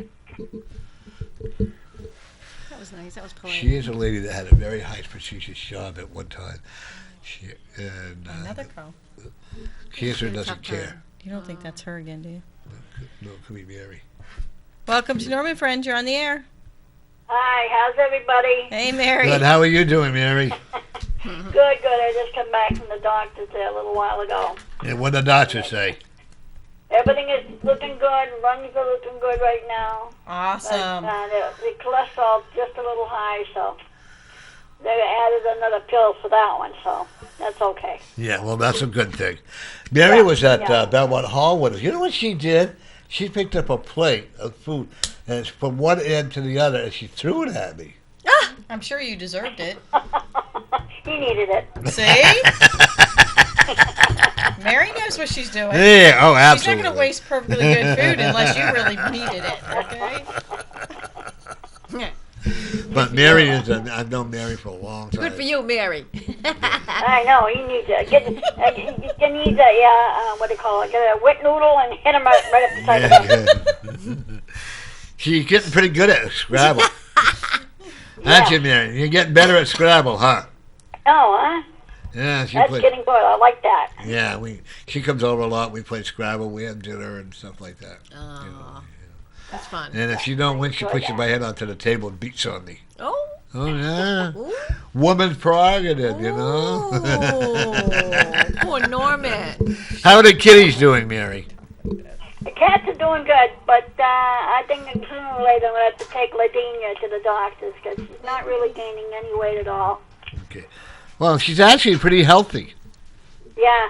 That was nice. That was polite. She is a lady that had a very high prestigious job at one time. Another call. Cancer Tough doesn't time. care. You don't think that's her again, do you? No, it could be Mary. Welcome to Norman Friends. You're on the air. Hi, how's everybody? Hey, Mary. Good. How are you doing, Mary? Good. I just come back from the doctor's there a little while ago. And what did the doctor say? Everything is looking good. Lungs are looking good right now. But, Awesome. the cholesterol's just a little high, so they added another pill for that one, so that's okay. Yeah, well, that's a good thing. Mary was at Belmont Hall with us. You know what she did? She picked up a plate of food, and it's from one end to the other, and she threw it at me. I'm sure you deserved it. He needed it. See? Mary knows what she's doing. Yeah, oh, She's not absolutely. going to waste perfectly good food unless you really needed it, okay? But Mary is, I've known Mary for a long time. Good for you, Mary. I know. You need to get. You need a what do you call it? Get a wet noodle and hit him right up the side of the head. She's getting pretty good at Scrabble. Aren't you, Mary? You're getting better at Scrabble, huh? Oh, huh? Yeah, That's getting good. I like that. Yeah, she comes over a lot. We play Scrabble. We have dinner and stuff like that. Oh, you know. that's fun. And if she don't win, she pushes my head onto the table and beats on me. Oh. Oh, yeah. Ooh. Woman's prerogative, you know. Oh, poor Norman. How are the kitties doing, Mary? The cats are doing good, but I think sooner or later I'm going to have to take Ladina to the doctors because she's not really gaining any weight at all. Okay. Well, she's actually pretty healthy. Yeah.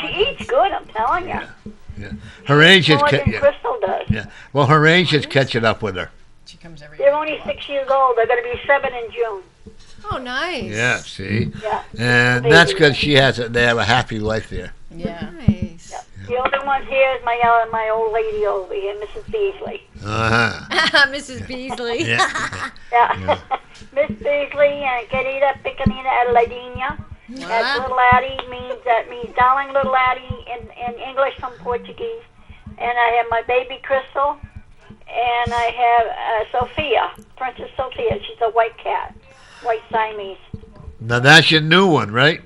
She eats good, I'm telling you. Yeah. Her age is more than Crystal does. Yeah. Well, her age is catching up with her. She comes every They're only 6 years old. They're going to be 7 in June. Oh, nice. Yeah, see? Yeah. And that's because they have a happy life there. Yeah. Nice. Yeah. The only ones here is my old lady over here, Mrs. Beasley. Uh-huh. Mrs. Beasley. Yeah. Yeah. Miss Beasley and querida pequeñita Adelaidinha. That's little Addie means darling little Addie in English from Portuguese. And I have my baby Crystal, and I have Sophia, Princess Sophia. She's a white cat, white Siamese. Now, that's your new one, right?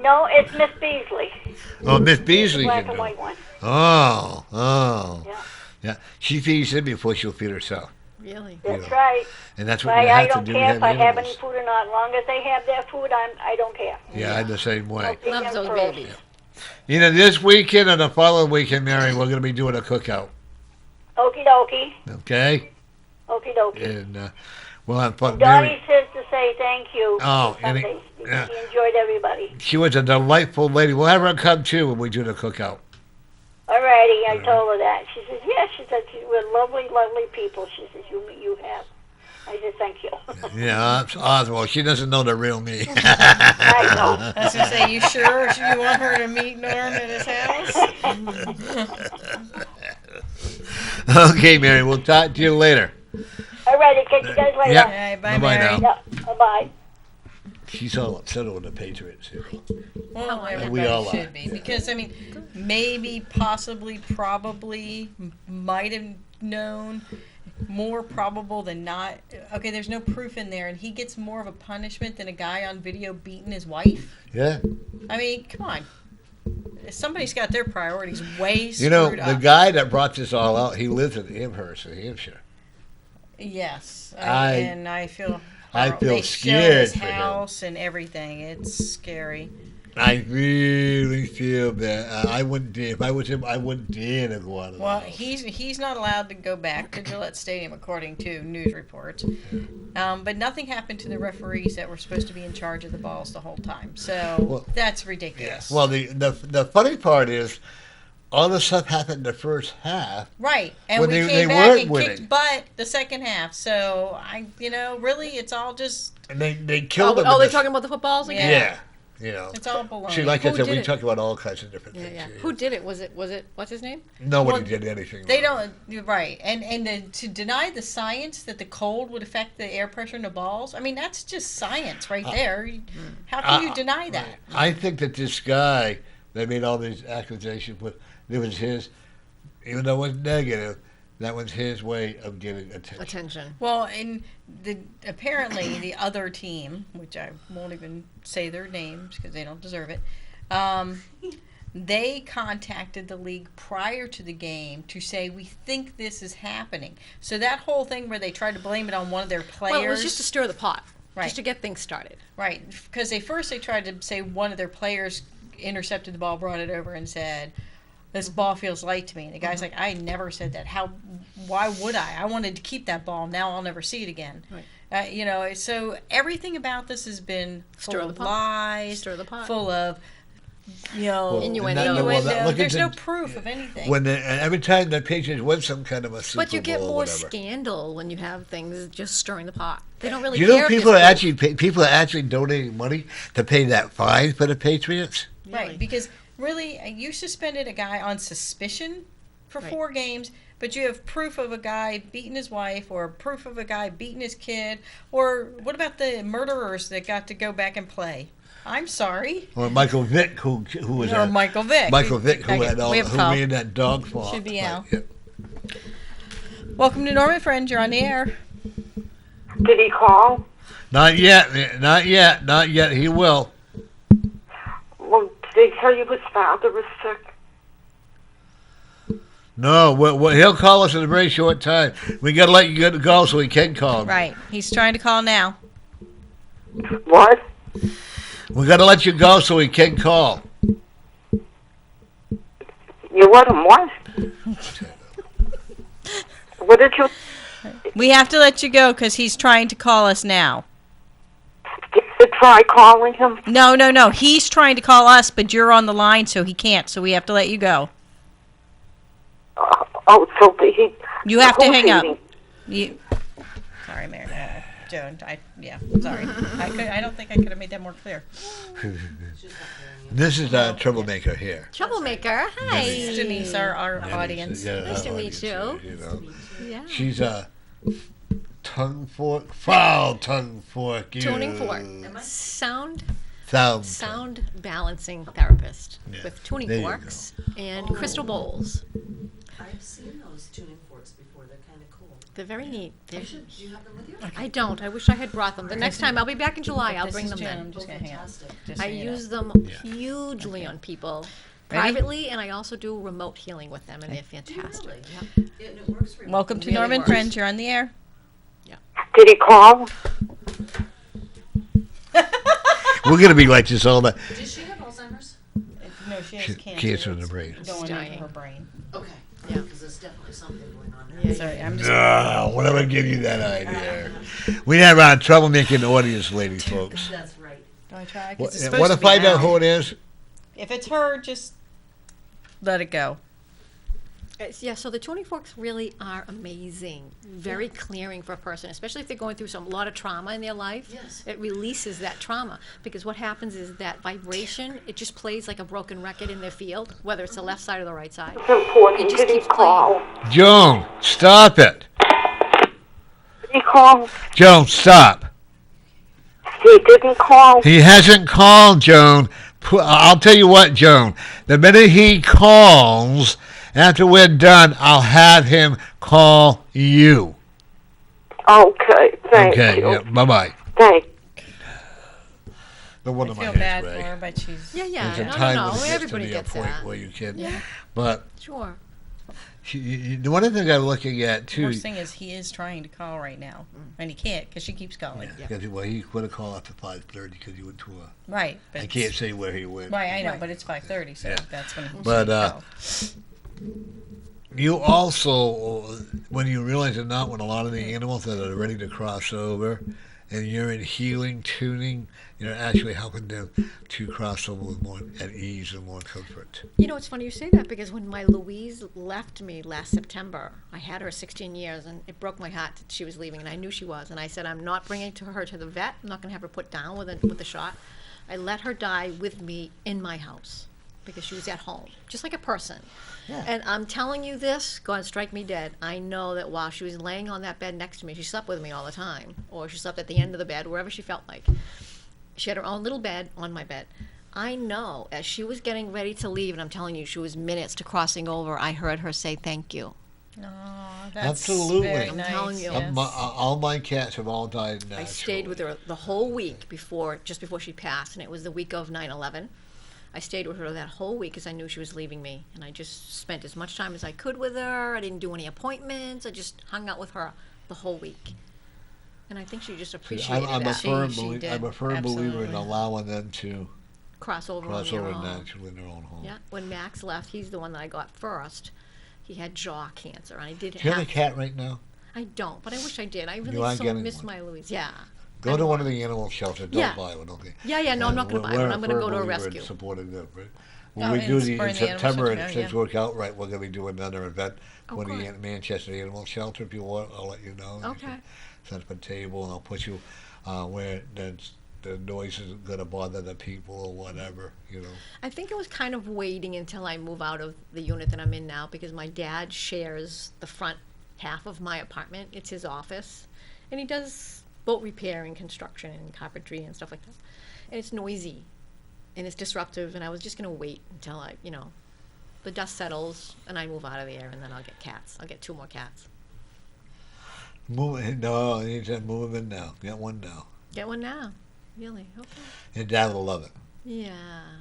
No, it's Miss Beasley. Oh, Miss Beasley's Black your and new white one. Oh. Yeah. Yeah. She feeds him before she'll feed herself. Really? That's right. And that's what I you have to don't do care with if I have any animals. food or not. As long as they have their food, I don't care. Yeah, I'm the same way. I'll feed Loves them those first. babies. You know, this weekend and the following weekend, Mary, we're going to be doing a cookout. Okie dokie. Okay? Okie dokie. And we'll have fun. Dottie Mary, says to say thank you. Oh, for and Sundays. yeah. She enjoyed everybody. she was a delightful lady. We'll have her come, too, when we do the cookout. Alrighty, I told her that. She says, yeah, she said, we're lovely, lovely people. She says, you have. I said, thank you. Yeah, that's Oswald. She doesn't know the real me. I know. I was going to say, you sure you want her to meet Norm at his house? Okay, Mary, we'll talk to you later. Alrighty, catch you guys later. Yep. All right, bye, Bye-bye Mary. now. Yep, bye-bye. She's all upset over the Patriots. You know. Well, we everybody all are. should be. Because, I mean, maybe, possibly, probably, might have known, more probable than not. Okay, there's no proof in there, and he gets more of a punishment than a guy on video beating his wife. Yeah. I mean, come on. Somebody's got their priorities way screwed You know, up. the guy that brought this all out, he lives in Amherst, New Hampshire. Yes, I I feel feel they scared show his for him. house and everything. It's scary. I really feel that I wouldn't dare. If I was him, I wouldn't dare to go out of the Well, house. he's not allowed to go back to Gillette Stadium according to news reports. But nothing happened to the referees that were supposed to be in charge of the balls the whole time. So that's ridiculous. Well, the funny part is, all the stuff happened in the first half. Right, and when we they came back weren't and winning. kicked butt the second half. So really, it's all just And they killed them. Oh, in they're the- talking about the footballs again? Yeah. You know. it's all baloney. See, like I Who said, did we it? talk about all kinds of different Yeah, things. yeah. here. Who did it? Was it? What's his name? Nobody Well, did anything. They wrong. don't. You're right, and to deny the science that the cold would affect the air pressure in the balls. I mean, that's just science right there. How can you deny that? I think that this guy that made all these accusations, it was his, even though it was negative, that was his way of getting attention. Well, and apparently the other team, which I won't even say their names because they don't deserve it, they contacted the league prior to the game to say, we think this is happening. So that whole thing where they tried to blame it on one of their players. Well, it was just to stir the pot, Right. just to get things started. Right, because they tried to say one of their players intercepted the ball, brought it over, and said, "This ball feels light to me." And the guy's like, "I never said that. Why would I? I wanted to keep that ball. Now I'll never see it again." Right. So everything about this has been Stir full the of pot. lies, Stir the pot. full of Innuendo. There's no proof of anything. Every time the Patriots win some kind of a Super But you get Bowl or more whatever. scandal when you have things just stirring the pot. They don't really You care. know, if people are actually donating money to pay that fine for the Patriots. Right, because really, you suspended a guy on suspicion for Right. 4 games, but you have proof of a guy beating his wife or proof of a guy beating his kid, or what about the murderers that got to go back and play? I'm sorry. Or Michael Vick, who was Or that? Michael Vick. Michael Vick, who Okay, had all, we have a who call. ran that dog farm. Should be Right, Al. yeah. Welcome to Norman Friends. You're on the air. Did he call? Not yet, not yet, not yet. He will. Well, did he tell you his father was sick? No, he'll call us in a very short time. We got to let you go so he can call. Right. He's trying to call now. What? We got to let you go so he can call. You let him what? What did you... We have to let you go because he's trying to call us now. Did you try calling him? No. He's trying to call us, but you're on the line, so he can't. So we have to let you go. So he... You have to who's hang up. eating? Sorry, Mary. Joan. Sorry. I don't think I could have made that more clear. This is a troublemaker here. Troublemaker. Hi. This is Denise, our audience. Nice to meet you. Know. Yeah. She's a foul tongue fork. Tuning fork. Sound Sound balancing therapist Yeah. with tuning There you forks and crystal bowls. I've seen those tuning forks before. They're kind of cool. They're very neat. Do you have them with you? I don't. I wish I had brought them. The next time I'll be back in July. I'll This bring is them Jen. then. I'm just going to hang up. Fantastic. Just so I you know. use them Yeah. hugely on people Ready? privately, and I also do remote healing with them, and they're fantastic. Really? Yep. It works for you. Welcome to Really Norman works. Friends. You're on the air. Did he call? We're going to be like this all the Does she have Alzheimer's? No, she has cancer in the brain. Going Dying. into her brain. Okay. Yeah. Because there's definitely something going on there. Sorry, I'm just. Whatever give you that idea. We have a troublemaking audience, ladies, folks. That's right. Do I try? 'Cause What it's supposed if to be I know Al. who it is? If it's her, just let it go. Yeah, so the tuning forks really are amazing. Very clearing for a person, especially if they're going through a lot of trauma in their life. Yes. It releases that trauma because what happens is that vibration, it just plays like a broken record in their field, whether it's the left side or the right side. It's important. It just Did he keeps call? Joan, stop it. Did he call? Joan, stop. He didn't call. He hasn't called, Joan. I'll tell you what, Joan. The minute he calls, after we're done, I'll have him call you. Okay, thank Okay, you. yeah, bye-bye. Thank No wonder I my feel head's bad for Ray. her, but she's. Yeah, There's a no, time no, when no. it gets Everybody to be a gets point that. where you can. Yeah. But Sure. the one thing I'm looking at, The too, worst thing is he is trying to call right now, and he can't because she keeps calling. well, he would have called after 5:30 because he went to a... Right. But I can't say where he went. Right, I know, but it's 5:30, so Yeah. that's when he But, should call. You also, when you realize it not, when a lot of the animals that are ready to cross over, and you're in healing, tuning, you're actually helping them to cross over with more at ease and more comfort. You know, it's funny you say that because when my Louise left me last September, I had her 16 years, and it broke my heart that she was leaving, and I knew she was. And I said, I'm not bringing her to the vet. I'm not going to have her put down with the shot. I let her die with me in my house because she was at home, just like a person. Yeah. And I'm telling you this, God strike me dead. I know that while she was laying on that bed next to me, she slept with me all the time, or she slept at the end of the bed, wherever she felt like. She had her own little bed on my bed. I know as she was getting ready to leave, and I'm telling you, she was minutes to crossing over, I heard her say thank you. Aw, that's Absolutely. very I'm nice, telling you. yes. All my cats have all died naturally. I stayed with her the whole week just before she passed, and it was the week of 9/11. I stayed with her that whole week because I knew she was leaving me, and I just spent as much time as I could with her. I didn't do any appointments. I just hung out with her the whole week, and I think she just appreciated I'm a that. firm, She believer, did, I'm a firm believer in absolutely. allowing them to Cross over cross on their over own. naturally in their own home. Yeah, when Max left, he's the one that I got first. He had jaw cancer, and I did Do you have a have. cat right now? I don't, but I wish I did. I You really are so getting miss one. my Louise. Yeah. Go to one of the animal shelters. Don't Yeah. buy one, okay? Yeah, no, I'm not going to buy one. I'm going to go to a We're rescue. supporting them, right? When Oh, we and do supporting in the animal September, and shelter, if yeah. things work out right, we're going to be doing another event Oh, when the good. Manchester Animal Shelter. If you want, I'll let you know. You Okay. can set up a table, and I'll put you where there's the noise isn't going to bother the people or whatever, you know. I think it was kind of waiting until I move out of the unit that I'm in now, because my dad shares the front half of my apartment. It's his office, and he does boat repair and construction and carpentry and stuff like that. And it's noisy, and it's disruptive, and I was just going to wait until the dust settles and I move out of there, and then I'll get cats. I'll get 2 more cats. No, you just move them in now. Get one now. Get one now. Really? Okay. Your dad will love it. Yeah,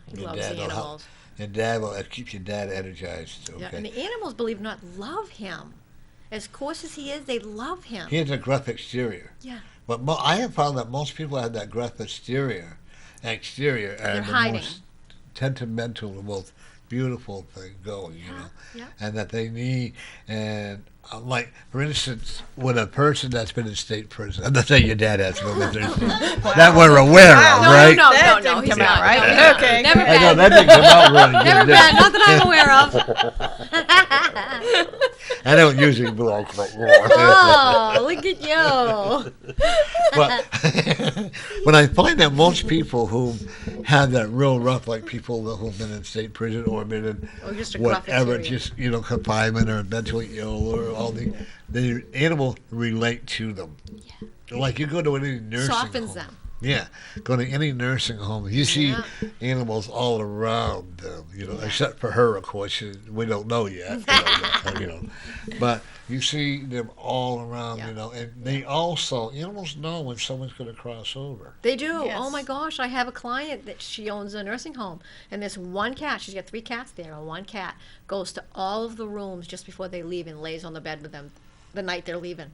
he Your loves dad the will animals. Your dad will keep your dad energized. Okay. Yeah, and the animals, believe it or not, love him. As coarse as he is, they love him. He has a gruff exterior. Yeah. But I have found that most people have that gruff exterior, and They're the hiding. most sentimental, the most beautiful thing going, you know, Yeah. and that they need. And like, for instance, when a person that's been in state prison, I'm not saying your dad has, but that we're aware of, right? No, That no, didn't he's come out not. right. No, Okay. Never I know, been. that didn't come out really good. Never did it? been. Not that I'm aware of. I don't usually be like that. Oh, look at you. But when I find that most people who have that real rough, like people who've been in state prison or been in Or just a gruff whatever, exterior. just confinement or mentally ill or all the animal relate to them. Yeah. Like you go to any nursing Softens home. them. Yeah, go to any nursing home. You see Yeah. animals all around them, except for her, of course. We don't know yet, But you see them all around, Yeah. and they also, animals know when someone's going to cross over. They do. Yes. Oh my gosh, I have a client that she owns a nursing home, and this one cat, she's got 3 cats there, and one cat goes to all of the rooms just before they leave and lays on the bed with them the night they're leaving.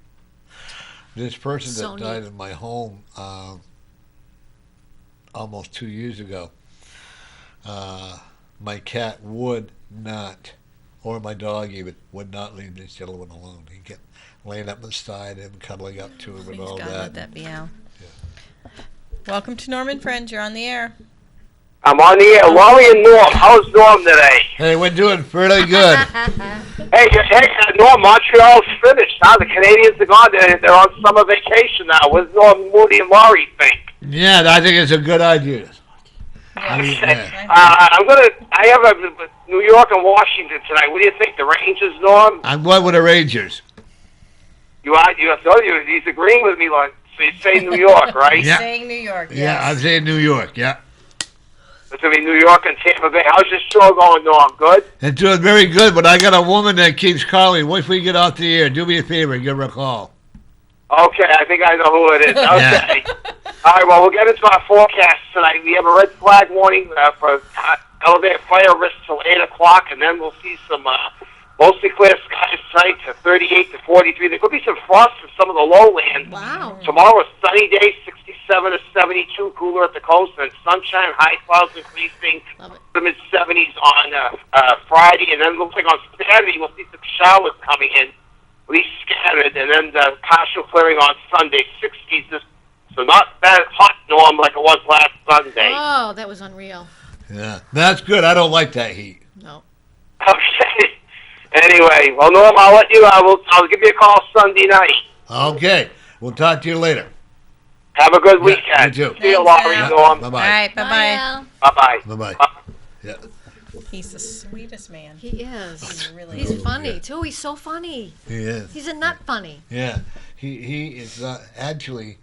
This person So that died neat. in my home almost 2 years ago, my cat would not, or my dog even, would not leave this gentleman alone. He kept laying up beside him, cuddling up to him, and Please all God, that. let that be out. Welcome to Norman Friends. You're on the air. I'm on the air. Laurie and Norm. How's Norm today? Hey, we're doing pretty good. Hey, Norm, Montreal's finished. Now the Canadians are gone. They're on summer vacation now. What does Norm, Moody, and Laurie think? Yeah, I think it's a good idea. Yeah. I have a New York and Washington tonight. What do you think? The Rangers, Norm? I'm going with the Rangers. He's agreeing with me, like, so you say New York, right? Yeah. Saying New York. Yes. Yeah, I'm saying New York, yeah. It's going to be New York and Tampa Bay. How's your show going, Norm? Good? It's doing very good, but I got a woman that keeps calling. What if we get off the air? Do me a favor, give her a call. Okay, I think I know who it is. Okay. All right, well, we'll get into our forecast tonight. We have a red flag warning for elevated fire risk till 8 o'clock, and then we'll see some mostly clear skies tonight to 38 to 43. There could be some frost in some of the lowlands. Wow. Tomorrow, a sunny day, 67 to 72, cooler at the coast, and sunshine, high clouds increasing Love it. to the mid-70s on Friday, and then it looks like on Saturday we'll see some showers coming in, at least scattered, and then the partial clearing on Sunday, 60s. So not that hot, Norm, like it was last Sunday. Oh, that was unreal. Yeah, that's good. I don't like that heat. No. Okay. Anyway, well, Norm, I'll let you. I'll give you a call Sunday night. Okay, we'll talk to you later. Have a good Yeah, weekend. you too. See you, Thanks, Laurie, Al. Norm. Bye-bye. All right. Bye-bye. Al. Bye-bye. Bye-bye. Yeah. He's the sweetest man. He is. He really He's is. funny, too. He's so funny. He is. He's a nut funny. Yeah. He is not, actually,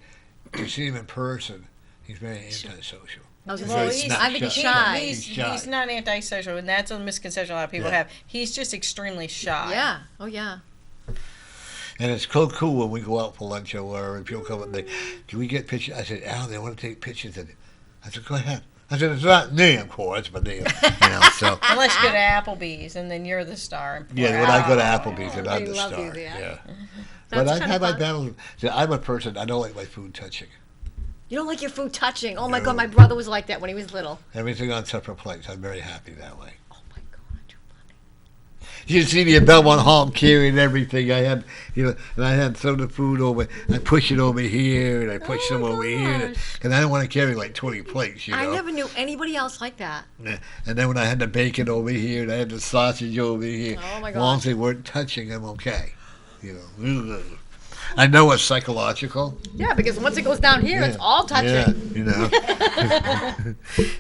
to see him in person, he's very antisocial. I was He's gonna very say, snap I think he's shut. shy. He's shy. He's not antisocial, and that's a misconception a lot of people Yeah. have. He's just extremely shy. Yeah. Oh, yeah. And it's so cool when we go out for lunch or wherever, and people come and they, can we get pictures? I said, Al, they want to take pictures of it. I said, go ahead. I said, it's not me, of course, but they, so. Unless you go to Applebee's, and then you're the star. Yeah, when I go to Applebee's, and I'm They the love star. you, yeah. But That's I've kinda had my fun. battles. See, I'm a person, I don't like my food touching. You don't like your food touching. Oh, my No. God. My brother was like that when he was little. Everything on separate plates. I'm very happy that way. Oh, my God. You're funny. You see me at Belmont Hall I'm carrying everything. I had, and I had some of the food over. I push it over here, and I push Oh, some my over here, gosh. because I don't want to carry like 20 plates, I never knew anybody else like that. Yeah. And then when I had the bacon over here, and I had the sausage over here, Oh, my as long God. as they weren't touching, I'm okay. I know it's psychological. Yeah, because once it goes down here, it's all touching. Yeah, you know.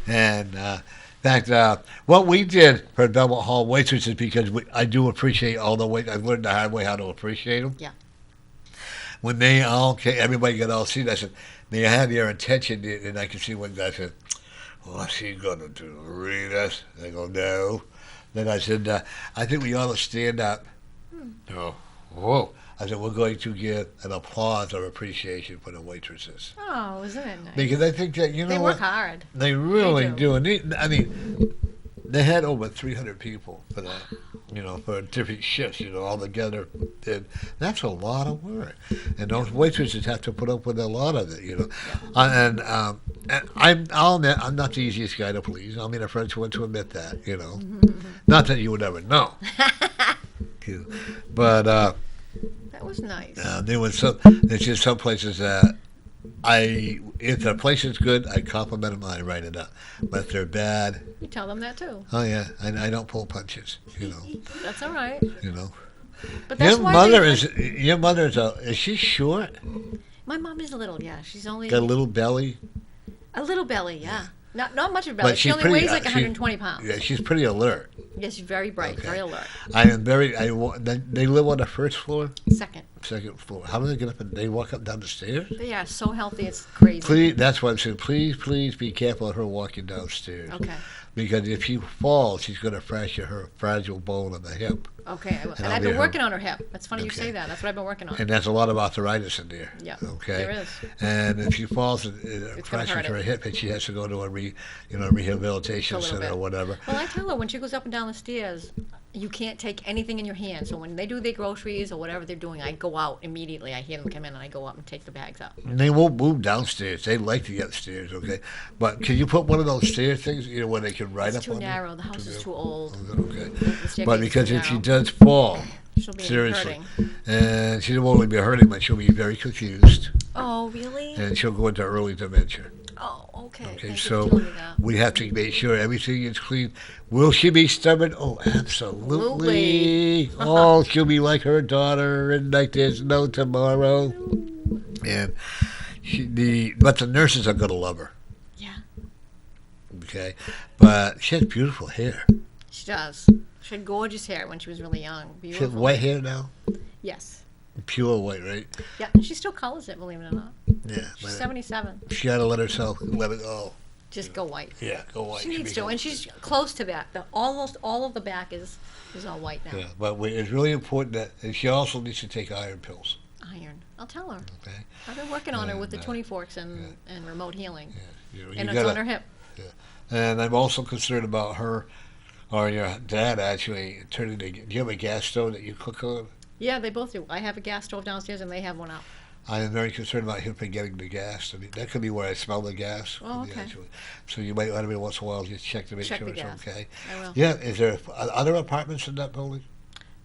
And in fact, what we did for Belmont Hall waitresses, because I do appreciate all the wait. I've learned the hard way how to appreciate them. Yeah. When they all came, everybody got all seen. I said, they had their attention, and I could see one guy said, "What's he gonna do? Read us?" They go, "No." Then I said, "I think we ought to stand up." Oh, whoa! I said, "We're going to give an applause of appreciation for the waitresses." Oh, isn't it nice? Because I think that, you know They what? work hard. They really They do. And I mean, they had over 300 people for that, you know, for different shifts, you know, all together. And that's a lot of work. And those waitresses have to put up with a lot of it, you know. And I'll admit, I'm not the easiest guy to please. I mean, a French one to admit that, you know. Not that you would ever know. But that was nice. There's just some places that if the place is good, I compliment them and I write it up. But if they're bad, You tell them that too. oh yeah, I don't pull punches, you know. That's all right. You know. But that's Your why mother is she short? My mom is a little, yeah. She's only Got a little belly. a little belly, yeah. Not much of a belly. But She she's only pretty, weighs like she- 120 pounds. Yeah, she's pretty alert. Yeah, she's very bright, very alert. They live on the first floor, Second. second floor. How do they get up and they walk up and down the stairs? They are so healthy, it's crazy. Please, that's why I'm saying. Please be careful of her walking downstairs. Okay. Because if she falls, she's going to fracture her fragile bone in the hip. Okay, And and I'll I've be been her- working on her hip. That's funny you Okay. say that. That's what I've been working on. And there's a lot of arthritis in there. Yeah, Okay. there is. And if she falls, it gonna fractures hurt her it. hip, and she has to go to a rehabilitation A little center bit. or whatever. Well, I tell her when she goes up and down the stairs, you can't take anything in your hand. So when they do their groceries or whatever they're doing, I go out immediately. I hear them come in and I go up and take the bags out. And they won't move downstairs. They like to get upstairs, okay? But can you put one of those stair things, you know, where they can ride It's up too on narrow. The house is too old. Okay. The staircase But is because too if she narrow. does fall, She'll be seriously, hurting. and she won't only be hurting, but she'll be very confused, Oh, really? and she'll go into early dementia. Oh, okay. Okay, Thank you so for telling me that. we have to make sure everything is clean. Will she be stubborn? Oh, absolutely. Oh, she'll be like her daughter, and like there's no tomorrow. And but the nurses are going to love her. Yeah. Okay, but she has beautiful hair. She does. She had gorgeous hair when she was really young. She has Beautiful. white hair now, Yes. pure white, right? Yeah, and she still colors it, believe it or not. Yeah. She's but 77. she got to let herself let it go. Just go white. Yeah, go white. She needs to, and she's close to that. Almost all of the back is all white now. Yeah, but it's really important that and she also needs to take iron pills. Iron. I'll tell her. Okay. I've been working on her with the And, tuning forks and remote healing. You know, And you it's gotta- on her hip. And I'm also concerned about her, or your dad actually turning the. Do you have a gas stove that you cook on? Yeah, they both do. I have a gas stove downstairs and they have one out. I am very concerned about him forgetting the gas. I mean, that could be where I smell the gas. Oh, okay. So you might want to, every once in a while, just check to make Check sure the it's gas. okay. I will. Yeah, is there other apartments in that building?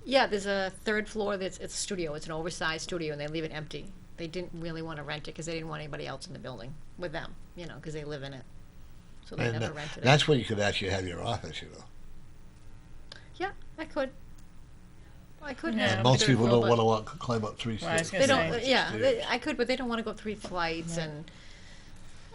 Yeah, there's a third floor it's a studio. It's an oversized studio and they leave it empty. They didn't really want to rent it because they didn't want anybody else in the building with them, because they live in it. So they And never rented it. that's where you could actually have your office, you know. Yeah, I could. I could Yeah, have Most a third people floor, don't but want to climb up 3 Well, I was stairs. gonna They don't. say. Yeah, I could, but they don't want to go up 3 flights, and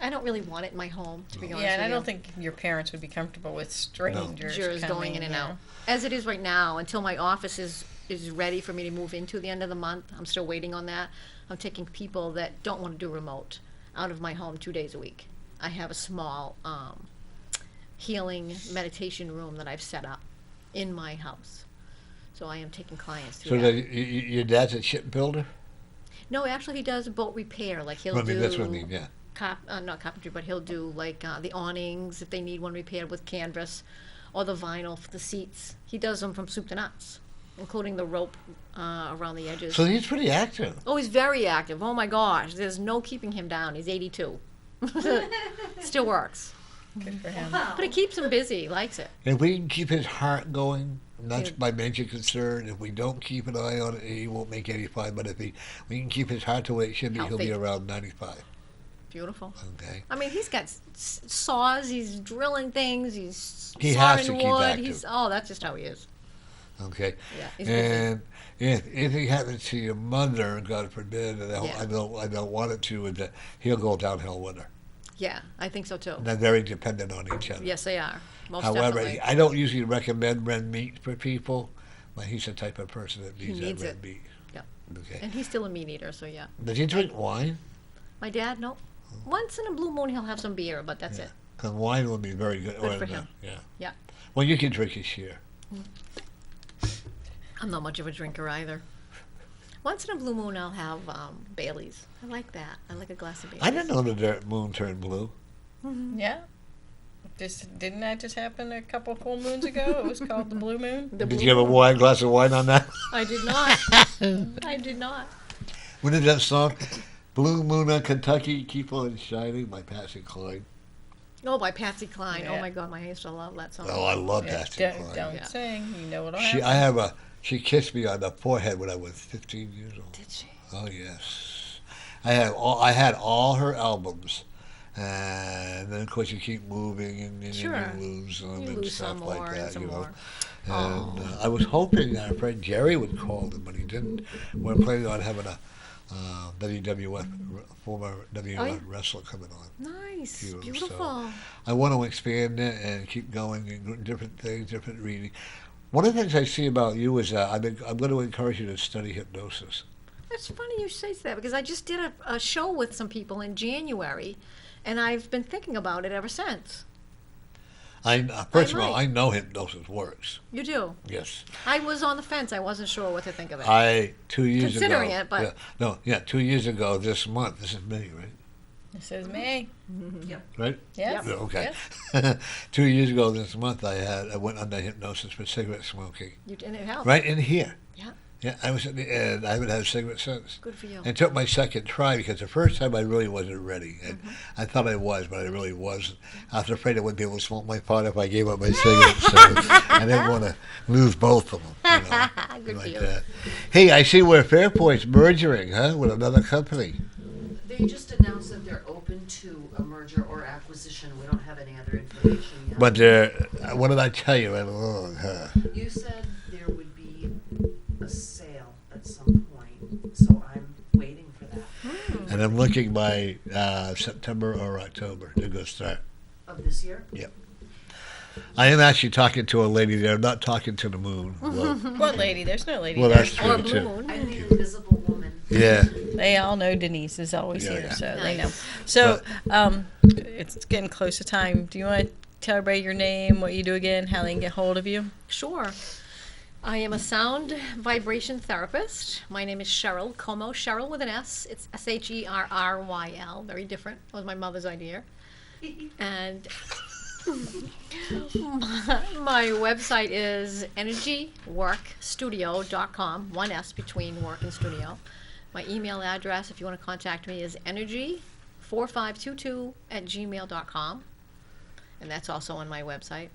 I don't really want it in my home. To be honest Yeah, and with I you. don't think your parents would be comfortable with strangers Jurors coming, going in and you out. know. As it is right now, until my office is ready for me to move into the end of the month, I'm still waiting on that. I'm taking people that don't want to do remote out of my home 2 days a week. I have a small healing meditation room that I've set up in my house. So I am taking clients through So that. your dad's a shipbuilder? No, actually he does boat repair. Like he'll I mean, do that's what I mean, yeah. not carpentry, but he'll do like the awnings if they need one repaired with canvas, or the vinyl for the seats. He does them from soup to nuts, including the rope around the edges. So he's pretty active. Oh, he's very active. Oh my gosh, there's no keeping him down. He's 82. Still works. Good for him. But it keeps him busy. He likes it. If we can keep his heart going, that's Yeah. my major concern. If we don't keep an eye on it, he won't make 85. But if we can keep his heart the way it should be, he'll be Healthy. around 95. Beautiful. Okay. I mean, he's got saws. He's drilling things. He's He has sawing to keep wood. active. That's just how he is. Okay. Yeah, he's busy. And if anything happens to your mother, God forbid, and Yeah. I don't want it to, is that he'll go downhill with her. Yeah, I think so too. They're very dependent on each other. Yes, they are. Most However, definitely. I don't usually recommend red meat for people, but he's the type of person that He needs that needs red it. meat. Yep. Okay. And he's still a meat eater, so yeah. Does he drink wine? My dad, no. Once in a blue moon, he'll have some beer, but that's it. Because wine would be very good. Good for him. Yeah. Yeah. Well, you can drink his share. I'm not much of a drinker either. Once in a blue moon, I'll have Bailey's. I like that. I like a glass of Bailey's. I didn't know the moon turned blue. Yeah. Didn't that just happen a couple full moons ago? It was called the blue moon. Did you have a glass of wine on that? I did not. I did not. When did that song? Blue Moon on Kentucky, Keep On Shining by Patsy Cline. Oh, by Patsy Cline. Yeah. Oh my God, I used to love that song. Oh, I love Patsy Cline. Don't sing. You know what'll She happen. she kissed me on the forehead when I was 15 years old. Did she? Oh yes. I had all her albums. And then, of course, you keep moving and Sure. you lose them You and lose stuff some like more and that, some you know. more. And I was hoping our friend Jerry would call them, but he didn't. We're planning on having a former WWF Oh, yeah. wrestler coming on. Nice. You know, Beautiful. so I want to expand it and keep going and different things, different reading. One of the things I see about you is that I'm going to encourage you to study hypnosis. It's funny you say that because I just did a show with some people in January, and I've been thinking about it ever since. First of all, I know hypnosis works. You do? Yes. I was on the fence. I wasn't sure what to think of it. 2 years Considering ago. it, but... 2 years ago this month. This is May, right? This is me. Yep. Right? Yes. Yeah, okay. Yes. 2 years ago this month, I went under hypnosis for cigarette smoking. You did it help. Right in here. Yeah. Yeah, I was, and I haven't had a cigarette since. Good for you. And took my second try because the first time I really wasn't ready. And I thought I was, but I really wasn't. I was afraid I wouldn't be able to smoke my pot if I gave up my cigarettes. So I didn't want to lose both of them. You know, Good like for you. that. Hey, I see where Fairpoint's merging, huh, with another company. They just announced that they're open to a merger or acquisition. We don't have any other information yet. But what did I tell you? You said there would be a sale at some point, so I'm waiting for that. And I'm looking by September or October to go start. Of this year? Yep. I am actually talking to a lady there. I'm not talking to the moon. Well, What lady? There's no lady well there. that's true, Or Blue too. Moon. I'm the invisible woman. Yeah. They all know Denise is always Yeah, here, yeah. so they know. Nice. So, it's getting close to time. Do you want to tell everybody your name, what you do again, how they can get hold of you? Sure. I am a sound vibration therapist. My name is Sheryl Comeau, Sheryl with an S. It's Sherryl. Very different. It was my mother's idea. And my website is energyworkstudio.com, one S between work and studio. My email address, if you want to contact me, is energy4522@gmail.com. And that's also on my website.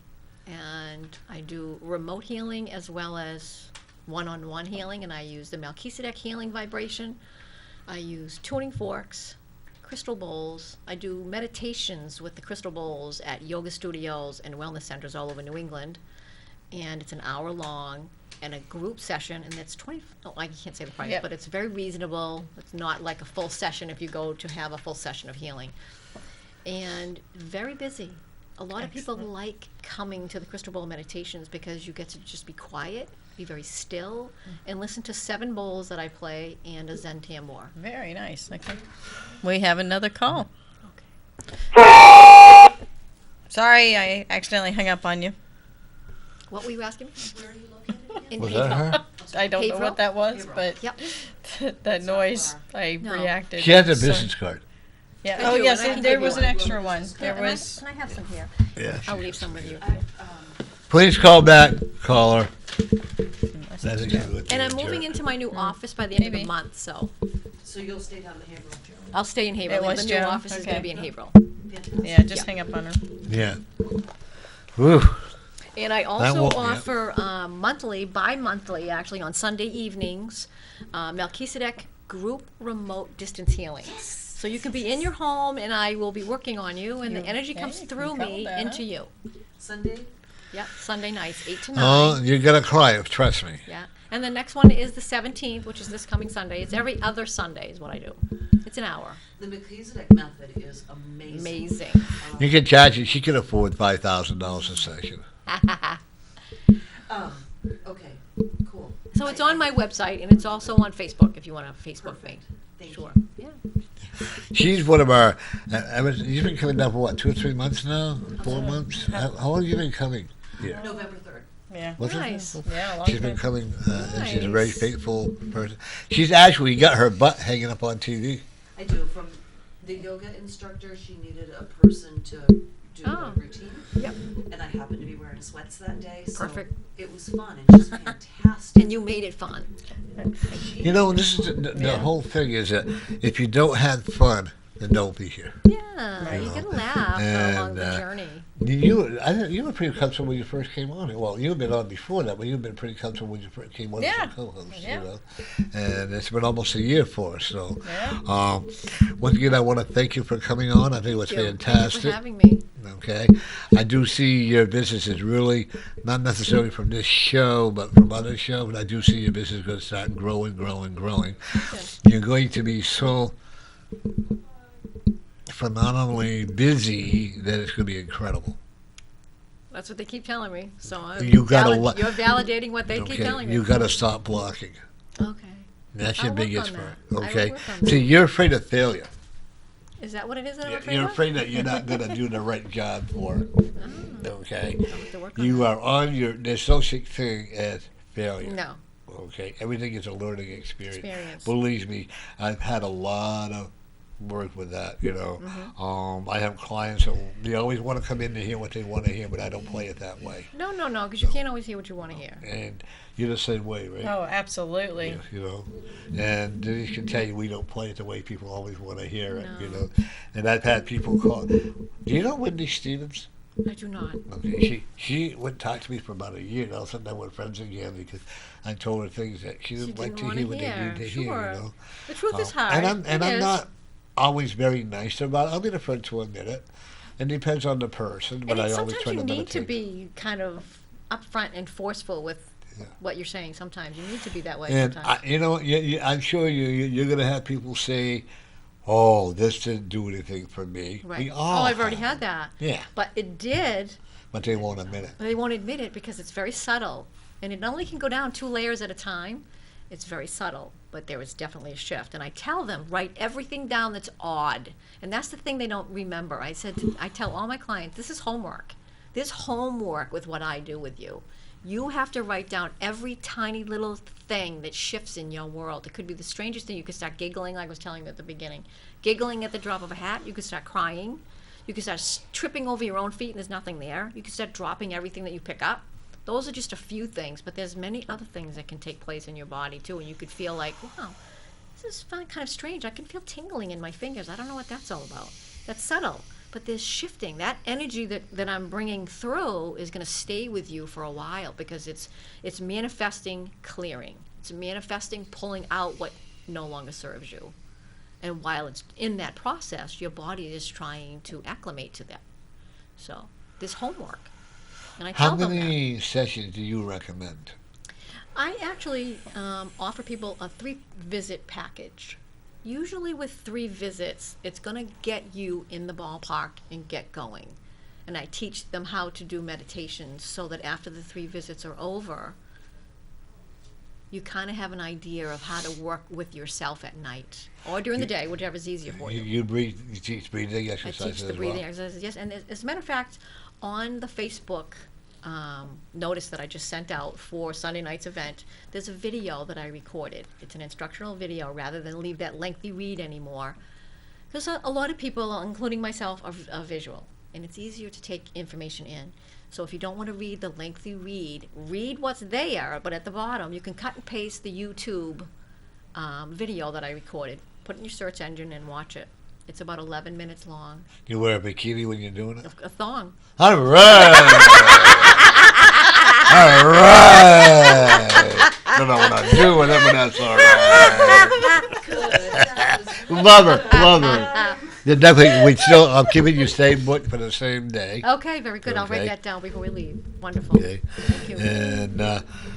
And I do remote healing as well as one-on-one healing, and I use the Melchizedek healing vibration. I use tuning forks, crystal bowls. I do meditations with the crystal bowls at yoga studios and wellness centers all over New England. And it's an hour long and a group session, and it's I can't say the price, Yep. but it's very reasonable. It's not like a full session if you go to have a full session of healing. And very busy. A lot of people like coming to the crystal bowl meditations because you get to just be quiet, be very still, and listen to 7 bowls that I play and a Zen tambour. Very nice. Okay. We have another call. Sorry, I accidentally hung up on you. What were you asking me? Where are you located again? In Was that her? I don't know Haverhill? what that was, Haverhill. but Yep. that noise, I No. reacted. She has a So- business card. Yeah. I Oh, do, yes, and I can there give you was an one. extra one. There Can I- was. Can I have some here? Yeah. I'll leave some with you. Please call back, caller. That's And I'm moving into my new office by the end of Maybe. the month, so So you'll stay down the Haverhill. I'll stay in Haverhill. was The new Joan? office is going to Okay. be in Haverhill. Fantastic. Yeah, just hang up on her. Yeah. Woo. And I also won't- yeah. offer bi-monthly, actually, on Sunday evenings, Melchizedek group remote distance healing. So you can be in your home, and I will be working on you, and the energy comes you can through call me that. into you. Sunday? Yep, Sunday nights, 8 to 9. Oh, you're going to cry, trust me. Yeah. And the next one is the 17th, which is this coming Sunday. It's every other Sunday is what I do. It's an hour. The Melchizedek method is amazing. Amazing. You can charge it. She can afford $5,000 a session. Okay, cool. So it's on my website, and it's also on Facebook if you want to Facebook me. Thank Sure. you. Yeah. She's one of our. You've been coming down for what, 2 or 3 months now? 4 months? How long have you been coming? Yeah. November 3rd. Yeah. What's Nice. Yeah, long She's been time. coming, and she's a very Nice. faithful person. She's actually got her butt hanging up on TV. I do. From the yoga instructor, she needed a person to do Oh. the routine. Yep. And I happened to be wearing sweats that day. So Perfect. it was fun and just fantastic. And you made it fun. You know, this is the whole thing is that if you don't have fun, then don't be here. Yeah, you can laugh along the journey. You were pretty comfortable when you first came on. Well, you've been on before that, but you've been pretty comfortable when you first came on Yeah. as a co-host. Yeah. You know, and it's been almost a year for us. So, Yeah. once again, I want to thank you for coming on. I think it was Thank you. fantastic. Thank you for having me. Okay, I do see your business is really not necessarily from this show, but from other shows. But I do see your business going to start growing. Good. You're going to be so phenomenally busy that it's going to be incredible. That's what they keep telling me. So You gotta you're validating what they keep telling me. you got to stop blocking. Okay. That's your I'll work biggest on part. that. I will Okay, work on see, that. you're afraid of failure. Is that what it is that I'm afraid You're of? afraid that you're not going to do the right job for it. Okay, I'll have to work on you that. are on your. There's no such thing as failure. No. Okay, everything is a learning experience. Experience. Believe me, I've had a lot of work with that. You know, Mm-hmm. I have clients who they always want to come in to hear what they want to hear, but I don't play it that way. No, because you can't always hear what you want to hear. And you're the same way, right? Oh, absolutely. Yeah, you know, and Denise can tell you we don't play it the way people always want to hear it. You No. know, and I've had people call. Do you know Whitney Stevens? I do not. Okay, she wouldn't talk to me for about a year. And all of a sudden, we're friends again because I told her things that she didn't like to wanna hear what they needed to hear. Sure. You know, The truth is hard. and I'm It is. not always very nice about it. I'll be the first to admit it. It depends on the person, but And I it's always sometimes try you to need to meditate. be kind of upfront and forceful with Yeah. what you're saying. Sometimes you need to be that way. And sometimes. you know, I'm sure you're going to have people say, "Oh, this didn't do anything for me." Right. We all I've already have had that. Yeah, But it did. but they won't admit it. But they won't admit it because it's very subtle. And it only can go down 2 layers at a time. It's very subtle, but there is definitely a shift. And I tell them, write everything down that's odd. And that's the thing they don't remember. I tell all my clients, this is homework. There's homework with what I do with you. You have to write down every tiny little thing that shifts in your world. It could be the strangest thing. You could start giggling, like I was telling you at the beginning. Giggling at the drop of a hat. You could start crying. You could start tripping over your own feet and there's nothing there. You could start dropping everything that you pick up. Those are just a few things, but there's many other things that can take place in your body too, and you could feel like, wow, this is kind of strange. I can feel tingling in my fingers. I don't know what that's all about. That's subtle, but there's shifting. That energy that I'm bringing through is going to stay with you for a while because it's manifesting clearing. It's manifesting pulling out what no longer serves you. And while it's in that process, your body is trying to acclimate to that. So there's homework. And I How tell them that. many sessions do you recommend? I actually offer people a 3-visit package. Usually with 3 visits, it's going to get you in the ballpark and get going. And I teach them how to do meditations so that after the 3 visits are over, you kind of have an idea of how to work with yourself at night or during the day, whichever's easier for you. You teach breathing I exercises teach the as breathing well. exercises, yes. And as a matter of fact, on the Facebook notice that I just sent out for Sunday night's event, there's a video that I recorded. It's an instructional video rather than leave that lengthy read anymore. Because a lot of people, including myself, are visual, and it's easier to take information in. So if you don't want to read the lengthy read what's there, but at the bottom you can cut and paste the YouTube video that I recorded. Put it in your search engine and watch it. It's about 11 minutes long. You wear a bikini when you're doing it? A thong. All right. All right. Don't know what I'm doing, but that's all right. Love her. Yeah, definitely. I'm keeping you same book for the same day. Okay, very good. I'll write Okay. that down before we leave. Wonderful. Okay. Thank you. And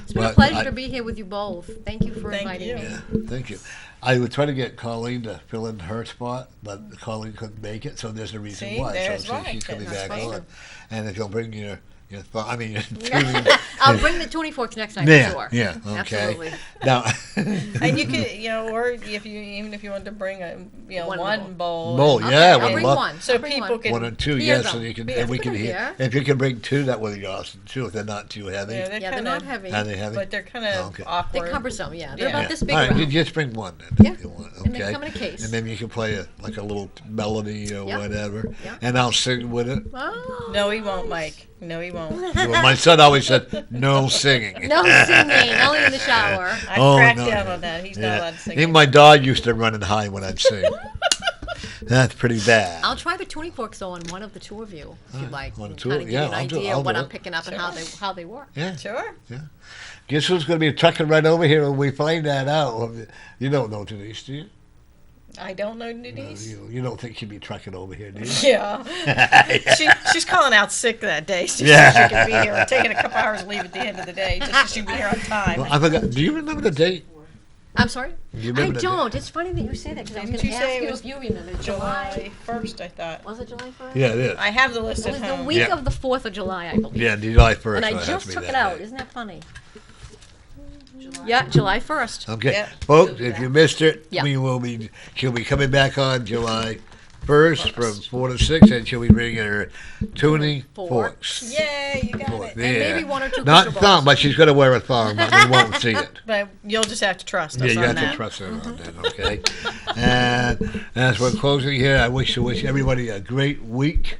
It's been a pleasure to be here with you both. Thank you for inviting me. Yeah, thank you. I would try to get Colleen to fill in her spot, but Colleen couldn't make it, so there's a reason See, why. there's So why. she's coming That's back right. on. And if you'll bring your I'll bring the tuning forks next time yeah, for sure. Yeah, okay. Absolutely. Now, And you could, or even if you wanted to bring one bowl. Bowl, and- yeah, I'll would bring love- one. So I'll bring people one. can one or two, hear yes, so them. you can, Yeah, and we that's can a good hear. idea. If you can bring two, that would be awesome too. If they're not too heavy. Yeah, they're Yeah, they're kind not of heavy. Are they heavy? but they're kind of Okay. awkward. They're cumbersome, yeah. They're Yeah. about this big All right, you around. just bring one then, Yeah. if you want. And they Okay. come in a case. And then you can play like a little melody or Yeah. whatever, Yeah. and I'll sing with it. Oh. No, he won't, Mike. No, he won't. Well, my son always said, "No singing." No singing, only in the shower. I Oh, cracked no. down on that. He's not allowed to sing. Even my dog used to run and hide when I'd sing. That's pretty bad. I'll try the tuning forks though on one of the two of you, if you'd like. on and two- kind of give yeah, you an I'll do- idea I'll of what do I'm it. picking up and how they work. Yeah. Sure. Guess who's going to be trucking right over here when we find that out? You don't know Denise, do you? I don't know Denise. You don't think she'd be trucking over here, do you? Yeah. She's calling out sick that day. So Yeah. she could be here. We're taking a couple hours leave at the end of the day just so she'd be here on time. Well, I forgot. Do you remember the date? I'm sorry? Do you I remember the don't. It's funny that you say that because I was Didn't going to you say ask it you was if you remember. July 1st, I thought. Was it July 1st? Yeah, it is. I have the list It at was the home. week Yeah. of the 4th of July, I believe. Yeah, July 1st. And I so it has just to be took that it out. day. Isn't that funny? Yeah, July 1st. Okay, Yeah. folks, if you missed it, Yeah. she'll be coming back on July 1st from 4 to 6, and she'll be bringing her tuning forks. Yay, you got it. Yeah. And maybe one or two Not crystal thumb, balls. but she's going to wear a thumb, but we won't see it. But you'll just have to trust Yeah, us you on have that. to trust her on that, okay? And as we're closing here, I wish everybody a great week.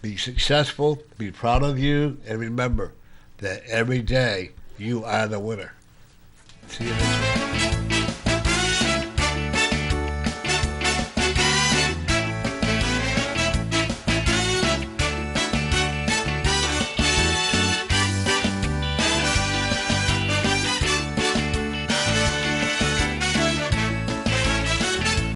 Be successful, be proud of you, and remember that every day you are the winner. See you next week.